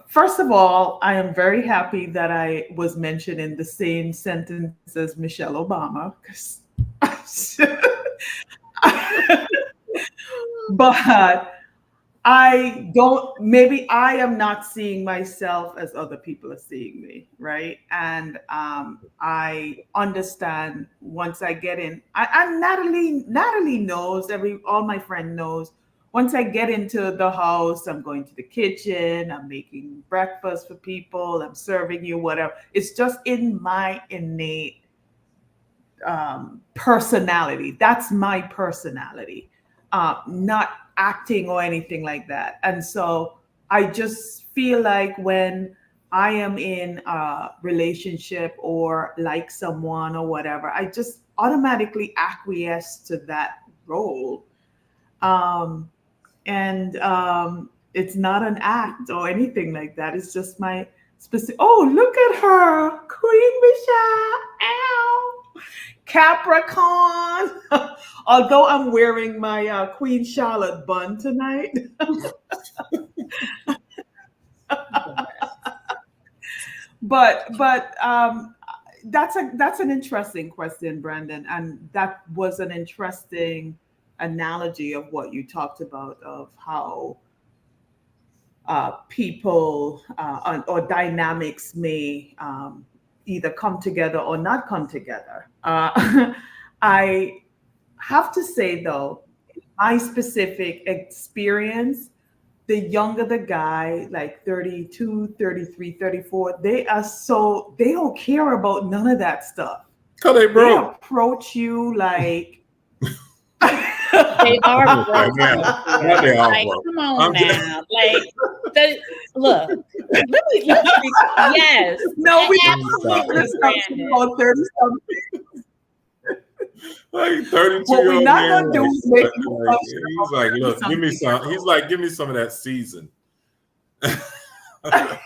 [SPEAKER 3] First of all, I am very happy that I was mentioned in the same sentence as Michelle Obama, 'cause but I don't, maybe I am not seeing myself as other people are seeing me, right? And I understand once I get in, and Natalie knows, all my friend knows, once I get into the house, I'm going to the kitchen, I'm making breakfast for people, I'm serving you, whatever. It's just in my innate personality. That's my personality, not acting or anything like that. And so I just feel like when I am in a relationship or like someone or whatever, I just automatically acquiesce to that role. Um, and it's not an act or anything like that. It's just my specific. Oh, look at her, Queen Michelle. Ow. Capricorn. Although I'm wearing my Queen Charlotte bun tonight. but that's an interesting question, Brandon, and that was an interesting analogy of what you talked about of how people or dynamics may either come together or not come together. I have to say, though, my specific experience, the younger the guy, like 32, 33, 34, they don't care about none of that stuff.
[SPEAKER 4] Cause they
[SPEAKER 3] They
[SPEAKER 4] broke.
[SPEAKER 3] approach you like
[SPEAKER 2] They are broke.
[SPEAKER 4] Yeah, they are
[SPEAKER 2] Like,
[SPEAKER 4] broke.
[SPEAKER 2] come on now. Like, look. Yes.
[SPEAKER 3] no, we
[SPEAKER 2] Absolutely, Brandon.
[SPEAKER 3] about 30 something.
[SPEAKER 4] Like 32
[SPEAKER 3] What
[SPEAKER 4] year
[SPEAKER 3] we're
[SPEAKER 4] old
[SPEAKER 3] not
[SPEAKER 4] man.
[SPEAKER 3] gonna do
[SPEAKER 4] Like,
[SPEAKER 3] is make
[SPEAKER 4] he's like, look, give me some. He's like, give me some of that season.
[SPEAKER 3] Yeah.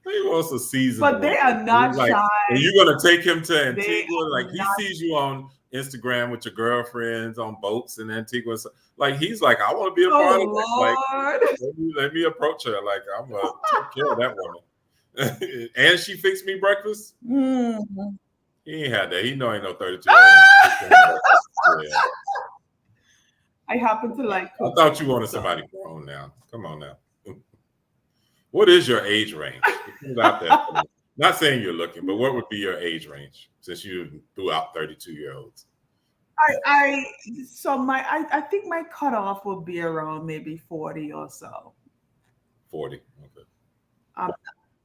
[SPEAKER 4] He wants a season.
[SPEAKER 3] But they are not
[SPEAKER 4] like,
[SPEAKER 3] shy.
[SPEAKER 4] and you're gonna take him to Antigua?
[SPEAKER 3] They
[SPEAKER 4] Like
[SPEAKER 3] are
[SPEAKER 4] he
[SPEAKER 3] not-
[SPEAKER 4] sees you on Instagram with your girlfriends on boats in Antigua. Like he's like, I want to be a part of that.
[SPEAKER 3] Lord.
[SPEAKER 4] Like, let me approach her. Like I'm gonna take care of that woman. And she fixed me breakfast.
[SPEAKER 3] Mhm.
[SPEAKER 4] He ain't had that. He know ain't no 32. Yeah.
[SPEAKER 3] I happen to like
[SPEAKER 4] I thought you wanted somebody grown now. Come on now. What is your age range? Put it out there. Not saying you're looking, but what would be your age range since you threw out 32-year-olds?
[SPEAKER 3] I think my cutoff would be around maybe 40 or so.
[SPEAKER 4] 40. Okay.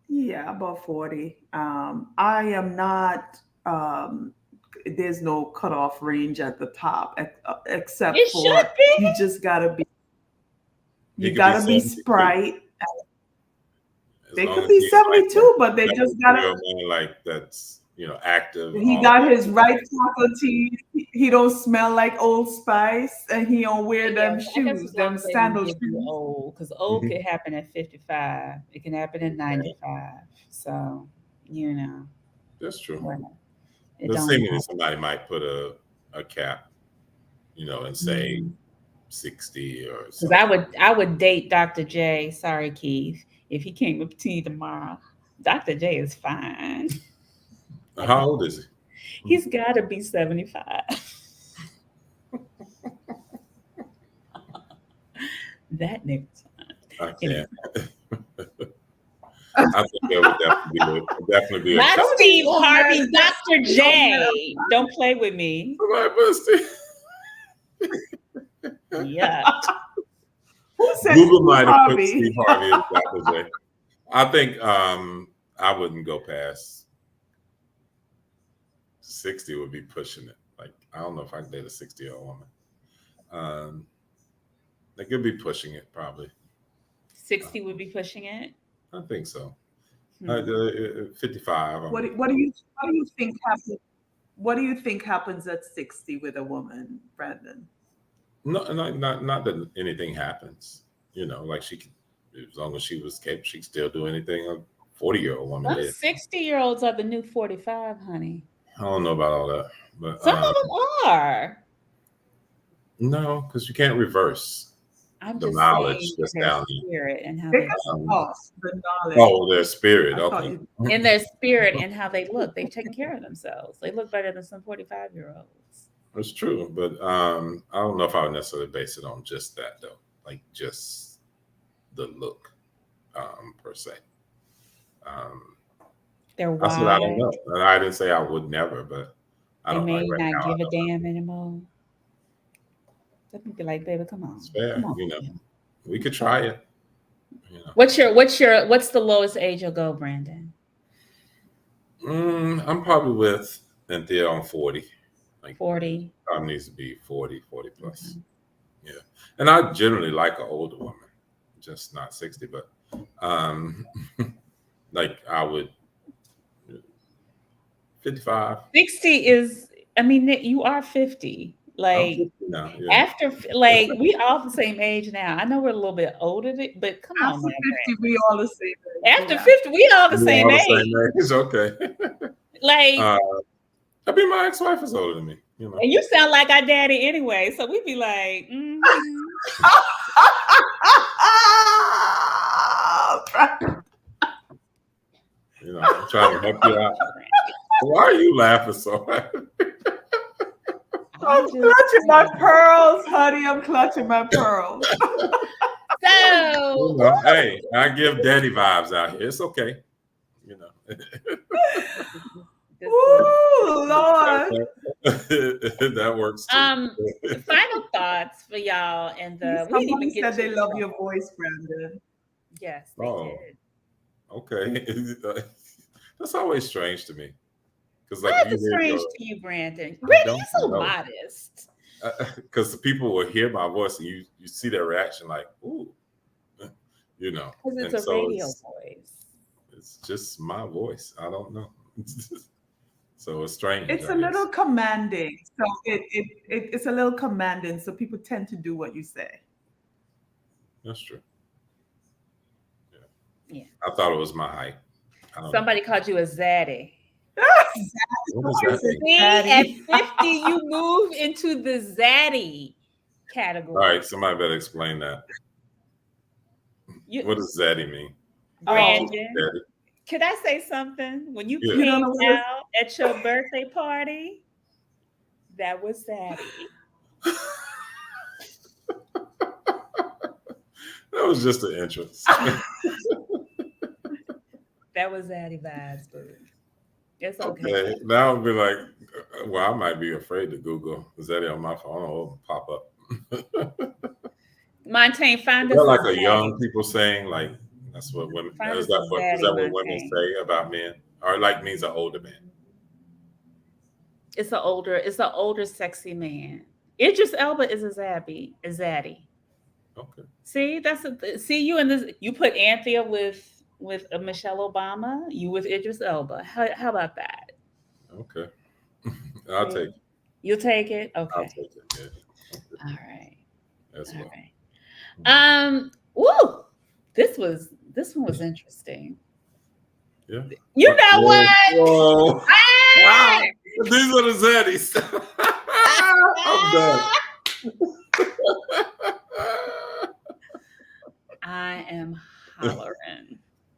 [SPEAKER 3] Yeah, about 40. I am not there's no cutoff range at the top except
[SPEAKER 2] It
[SPEAKER 3] for
[SPEAKER 2] should be.
[SPEAKER 3] you just gotta be
[SPEAKER 4] be
[SPEAKER 3] Sprite.
[SPEAKER 4] As
[SPEAKER 3] They
[SPEAKER 4] long
[SPEAKER 3] could
[SPEAKER 4] as
[SPEAKER 3] be
[SPEAKER 4] he's
[SPEAKER 3] 72,
[SPEAKER 4] like
[SPEAKER 3] but they just gotta.
[SPEAKER 4] man, like that's active.
[SPEAKER 3] He got his right faculties. He don't smell like Old Spice, and he don't wear them shoes, them sandal shoes.
[SPEAKER 2] Old, because old could happen at 55. It can happen at 95. So
[SPEAKER 4] That's true.
[SPEAKER 2] It
[SPEAKER 4] But
[SPEAKER 2] don't
[SPEAKER 4] seemingly
[SPEAKER 2] matter.
[SPEAKER 4] somebody might put a cap, and say 60 or
[SPEAKER 2] Because
[SPEAKER 4] something.
[SPEAKER 2] I would date Dr. J. Sorry, Keith. If he came up to you tomorrow, Dr. J is fine.
[SPEAKER 4] How old is he?
[SPEAKER 2] He's got to be 75. That nigga's fine.
[SPEAKER 4] I can't. I think that would definitely be a
[SPEAKER 2] Not
[SPEAKER 4] cap.
[SPEAKER 2] Steve Harvey, Dr. J. Don't play with me. Yeah.
[SPEAKER 3] Who said
[SPEAKER 4] Google
[SPEAKER 3] Steve
[SPEAKER 4] might have put
[SPEAKER 3] Harvey?
[SPEAKER 4] Steve Harvey as Dr. J. I think I wouldn't go past 60. Would be pushing it. Like I don't know if I can date a 60-year-old woman. They could be pushing it probably.
[SPEAKER 2] 60 would be pushing it.
[SPEAKER 4] I think so.
[SPEAKER 2] Hmm.
[SPEAKER 4] 55.
[SPEAKER 3] What do you think happens? What do you think happens at 60 with a woman, Brandon?
[SPEAKER 4] No, not that anything happens. You know, like she could, as long as she was capable, she could still do anything a 40-year-old woman
[SPEAKER 2] Some
[SPEAKER 4] did.
[SPEAKER 2] 60-year-olds are the new 45, honey.
[SPEAKER 4] I don't know about all that, but
[SPEAKER 2] Some of them are.
[SPEAKER 4] no, because you can't reverse
[SPEAKER 2] I'm
[SPEAKER 4] the
[SPEAKER 2] just
[SPEAKER 4] knowledge
[SPEAKER 2] saying
[SPEAKER 4] that's
[SPEAKER 2] their
[SPEAKER 4] down there.
[SPEAKER 2] spirit and how
[SPEAKER 3] They
[SPEAKER 2] they
[SPEAKER 3] got
[SPEAKER 2] look.
[SPEAKER 3] the knowledge.
[SPEAKER 4] Oh, their spirit.
[SPEAKER 3] I thought
[SPEAKER 4] Okay.
[SPEAKER 2] In their spirit and how they look. They've taken care of themselves. They look better than some 45-year-olds.
[SPEAKER 4] It's true, but I don't know if I would necessarily base it on just that though, like just the look, per se.
[SPEAKER 2] They're
[SPEAKER 4] I said I
[SPEAKER 2] wise.
[SPEAKER 4] don't know, and I didn't say I would never, but I
[SPEAKER 2] They
[SPEAKER 4] don't know.
[SPEAKER 2] may
[SPEAKER 4] Right
[SPEAKER 2] not
[SPEAKER 4] now,
[SPEAKER 2] give a damn anymore. Let me be like, baby, come on.
[SPEAKER 4] it's fair.
[SPEAKER 2] Come on.
[SPEAKER 4] You know, we could try it. You know,
[SPEAKER 2] What's the lowest age you'll go, Brandon?
[SPEAKER 4] I'm probably with Cynthia on 40. Like
[SPEAKER 2] 40.
[SPEAKER 4] probably needs to be 40 plus.
[SPEAKER 2] Okay.
[SPEAKER 4] Yeah, and I generally like an older woman, just not 60, but like I would 55.
[SPEAKER 2] 60 is, I mean, you are 50.
[SPEAKER 4] I'm
[SPEAKER 2] Like
[SPEAKER 4] 50 now. Yeah.
[SPEAKER 2] after, like we all the same age now. I know we're a little bit older, but come on,
[SPEAKER 3] After
[SPEAKER 2] man.
[SPEAKER 3] 50, we all the same.
[SPEAKER 2] After
[SPEAKER 3] Yeah.
[SPEAKER 2] 50, we all the
[SPEAKER 4] We're
[SPEAKER 2] same
[SPEAKER 4] all the
[SPEAKER 2] age.
[SPEAKER 4] same age. Okay.
[SPEAKER 2] Like,
[SPEAKER 4] I mean, my ex-wife is older than me. You know.
[SPEAKER 2] and you sound like our daddy anyway, so we'd be like, mhm.
[SPEAKER 4] You know, I'm trying to help you out. Why are you laughing so hard?
[SPEAKER 3] I'm clutching my pearls, honey. I'm clutching my pearls.
[SPEAKER 2] So,
[SPEAKER 4] You know, hey, I give daddy vibes out here. It's okay. You know.
[SPEAKER 3] Ooh, Lord.
[SPEAKER 4] That works too.
[SPEAKER 2] Final thoughts for y'all, and we didn't
[SPEAKER 3] Somebody
[SPEAKER 2] even get
[SPEAKER 3] said
[SPEAKER 2] to
[SPEAKER 3] they
[SPEAKER 2] the
[SPEAKER 3] love
[SPEAKER 2] song.
[SPEAKER 3] your voice, Brandon.
[SPEAKER 2] Yes, they
[SPEAKER 4] Oh.
[SPEAKER 2] did.
[SPEAKER 4] Okay. That's always strange to me. Because
[SPEAKER 2] Why
[SPEAKER 4] like
[SPEAKER 2] is it strange to you, Brandon? Brandon, you're so modest.
[SPEAKER 4] because the people will hear my voice and you see their reaction like, ooh, you know.
[SPEAKER 2] Because it's
[SPEAKER 4] And
[SPEAKER 2] a
[SPEAKER 4] so
[SPEAKER 2] radio voice.
[SPEAKER 4] It's just my voice. I don't know. So it's strange.
[SPEAKER 3] It's
[SPEAKER 4] I
[SPEAKER 3] a little
[SPEAKER 4] guess.
[SPEAKER 3] commanding. So it's a little commanding. So people tend to do what you say.
[SPEAKER 4] That's true.
[SPEAKER 2] Yeah.
[SPEAKER 4] I thought it was my height. I don't
[SPEAKER 2] Somebody called you a zaddy.
[SPEAKER 4] know. What does that mean?
[SPEAKER 2] See, at 50, you move into the zaddy category.
[SPEAKER 4] All right, somebody better explain that. What does zaddy mean?
[SPEAKER 2] Brandon,
[SPEAKER 4] Daddy.
[SPEAKER 2] could I say something? When you
[SPEAKER 4] Yeah.
[SPEAKER 3] You don't
[SPEAKER 2] came
[SPEAKER 3] know what it-
[SPEAKER 2] out at your birthday party, that was zaddy.
[SPEAKER 4] That was just an entrance.
[SPEAKER 2] That was zaddy vibes, boo. It's okay.
[SPEAKER 4] Okay, now I'll be like, well, I might be afraid to Google zaddy on my phone. It'll pop up.
[SPEAKER 2] Montaigne, find
[SPEAKER 4] Is
[SPEAKER 2] us
[SPEAKER 4] that like
[SPEAKER 2] a
[SPEAKER 4] a
[SPEAKER 2] zaddy.
[SPEAKER 4] young people saying? Like that's what women.
[SPEAKER 2] Find
[SPEAKER 4] Is
[SPEAKER 2] us
[SPEAKER 4] that
[SPEAKER 2] a
[SPEAKER 4] what
[SPEAKER 2] zaddy,
[SPEAKER 4] women
[SPEAKER 2] Montaigne.
[SPEAKER 4] say about men? Or like means an older man?
[SPEAKER 2] It's an older, sexy man. Idris Elba is a zaddy.
[SPEAKER 4] Okay.
[SPEAKER 2] See, see you in this. You put Anthea with Michelle Obama. You with Idris Elba. How about that?
[SPEAKER 4] Okay. I'll take it.
[SPEAKER 2] You'll take it. Okay.
[SPEAKER 4] I'll take it. Yeah. Okay.
[SPEAKER 2] All right.
[SPEAKER 4] As
[SPEAKER 2] All
[SPEAKER 4] well.
[SPEAKER 2] right. Woo! This one was interesting.
[SPEAKER 4] Yeah.
[SPEAKER 2] You know what?
[SPEAKER 4] Whoa.
[SPEAKER 2] Ah!
[SPEAKER 4] Wow. These are the zaddies. I'm done.
[SPEAKER 2] I am hollering.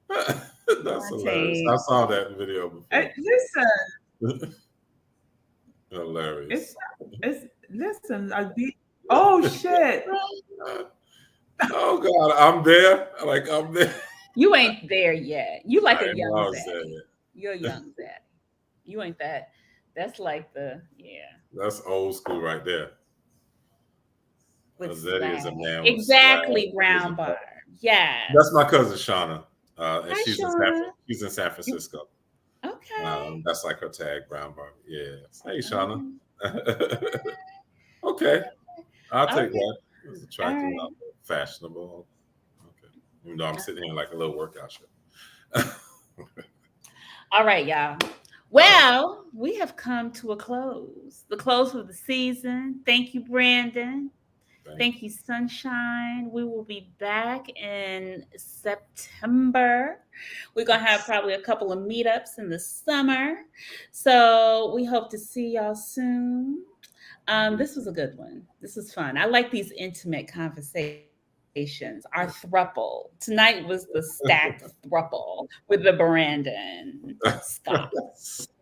[SPEAKER 4] That's hilarious. I saw that video before.
[SPEAKER 3] Listen,
[SPEAKER 4] Hilarious.
[SPEAKER 3] listen. Oh shit!
[SPEAKER 4] Oh God, I'm there. Like I'm there.
[SPEAKER 2] You ain't there yet. You like a young
[SPEAKER 4] I was
[SPEAKER 2] zaddy.
[SPEAKER 4] there.
[SPEAKER 2] You're a young zaddy. You ain't that. That's like
[SPEAKER 4] That's old school right there.
[SPEAKER 2] with
[SPEAKER 4] Zaddy is a
[SPEAKER 2] swag.
[SPEAKER 4] man with
[SPEAKER 2] Exactly,
[SPEAKER 4] swag.
[SPEAKER 2] brown bar. Yeah.
[SPEAKER 4] That's my cousin Shauna. And
[SPEAKER 2] Hi,
[SPEAKER 4] she's
[SPEAKER 2] Shauna.
[SPEAKER 4] in San Francisco.
[SPEAKER 2] Okay.
[SPEAKER 4] That's like her tag, brown bar. Yeah. Hey, Shauna. Okay, I'll take
[SPEAKER 2] Okay.
[SPEAKER 4] that. It's attractive,
[SPEAKER 2] All right.
[SPEAKER 4] fashionable. Okay, even though I'm sitting here like a little workout shirt.
[SPEAKER 2] All right, y'all. Well, we have come to a close. The close of the season. Thank you, Brandon. Thank you, Sunshine. We will be back in September. We're going to have probably a couple of meetups in the summer. So we hope to see y'all soon. This was a good one. This was fun. I like these intimate conversations. Our thruple. Tonight was the stacked thruple with the Brandon Scott.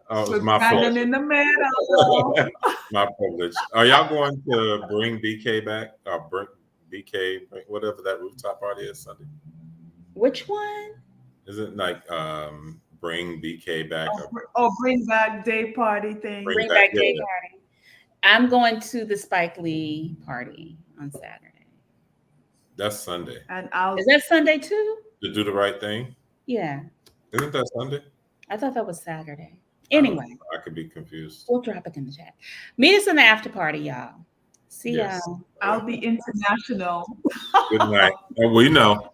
[SPEAKER 4] Oh, it was
[SPEAKER 3] With
[SPEAKER 4] my
[SPEAKER 3] Brandon
[SPEAKER 4] pleasure.
[SPEAKER 3] in the middle.
[SPEAKER 4] My privilege. Are y'all going to bring BK back? Or bring BK, whatever that rooftop party is Sunday?
[SPEAKER 2] Which one?
[SPEAKER 4] Is it like bring BK back?
[SPEAKER 3] Or bring back day party thing.
[SPEAKER 2] Bring back day party. I'm going to the Spike Lee party on Saturday.
[SPEAKER 4] That's Sunday.
[SPEAKER 3] And
[SPEAKER 2] Is that Sunday too?
[SPEAKER 4] To do the right thing?
[SPEAKER 2] Yeah.
[SPEAKER 4] Isn't that Sunday?
[SPEAKER 2] I thought that was Saturday. Anyway,
[SPEAKER 4] I could be confused.
[SPEAKER 2] we'll drop it in the chat. Meet us in the after party, y'all. See y'all.
[SPEAKER 3] I'll be international.
[SPEAKER 4] Good night. We know.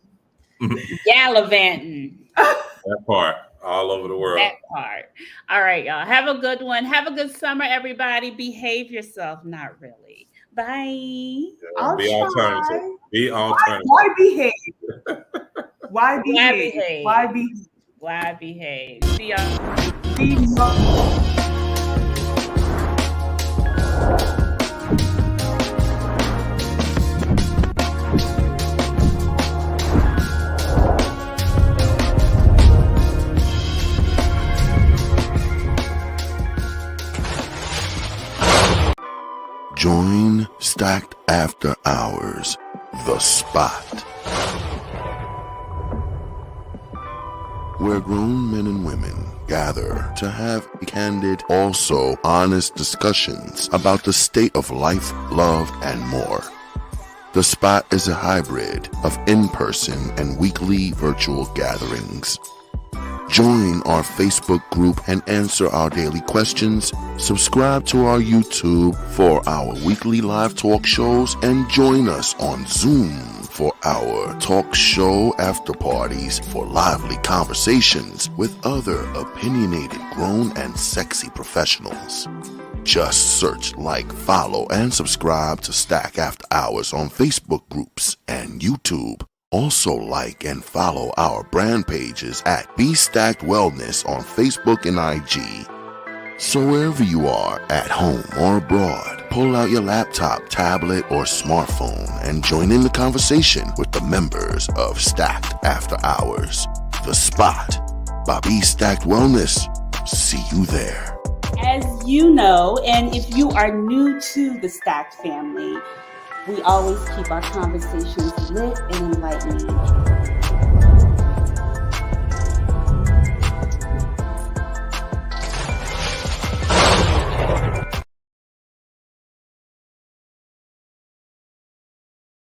[SPEAKER 2] Gallivanting.
[SPEAKER 4] That part. All over the world.
[SPEAKER 2] That part. All right, y'all. Have a good one. Have a good summer, everybody. Behave yourself. Not really. Bye.
[SPEAKER 3] I'll
[SPEAKER 4] be
[SPEAKER 3] try.
[SPEAKER 4] alternative. Be alternative.
[SPEAKER 3] Why behave? Why
[SPEAKER 2] Why
[SPEAKER 3] behave?
[SPEAKER 2] behave?
[SPEAKER 3] Why behave?
[SPEAKER 2] Why behave? See y'all.
[SPEAKER 3] Be normal.
[SPEAKER 5] Join Stacked After Hours, The Spot, where grown men and women gather to have candid, also honest discussions about the state of life, love, and more. The Spot is a hybrid of in-person and weekly virtual gatherings. Join our Facebook group and answer our daily questions. Subscribe to our YouTube for our weekly live talk shows and join us on Zoom for our talk show after parties for lively conversations with other opinionated, grown, and sexy professionals. Just search, like, follow, and subscribe to Stack After Hours on Facebook groups and YouTube. Also like and follow our brand pages at Be Stacked Wellness on Facebook and IG. So wherever you are, at home or abroad, pull out your laptop, tablet, or smartphone and join in the conversation with the members of Stacked After Hours. The Spot by Be Stacked Wellness. See you there.
[SPEAKER 2] As you know, and if you are new to the Stacked family, we always keep our conversations lit and enlightening.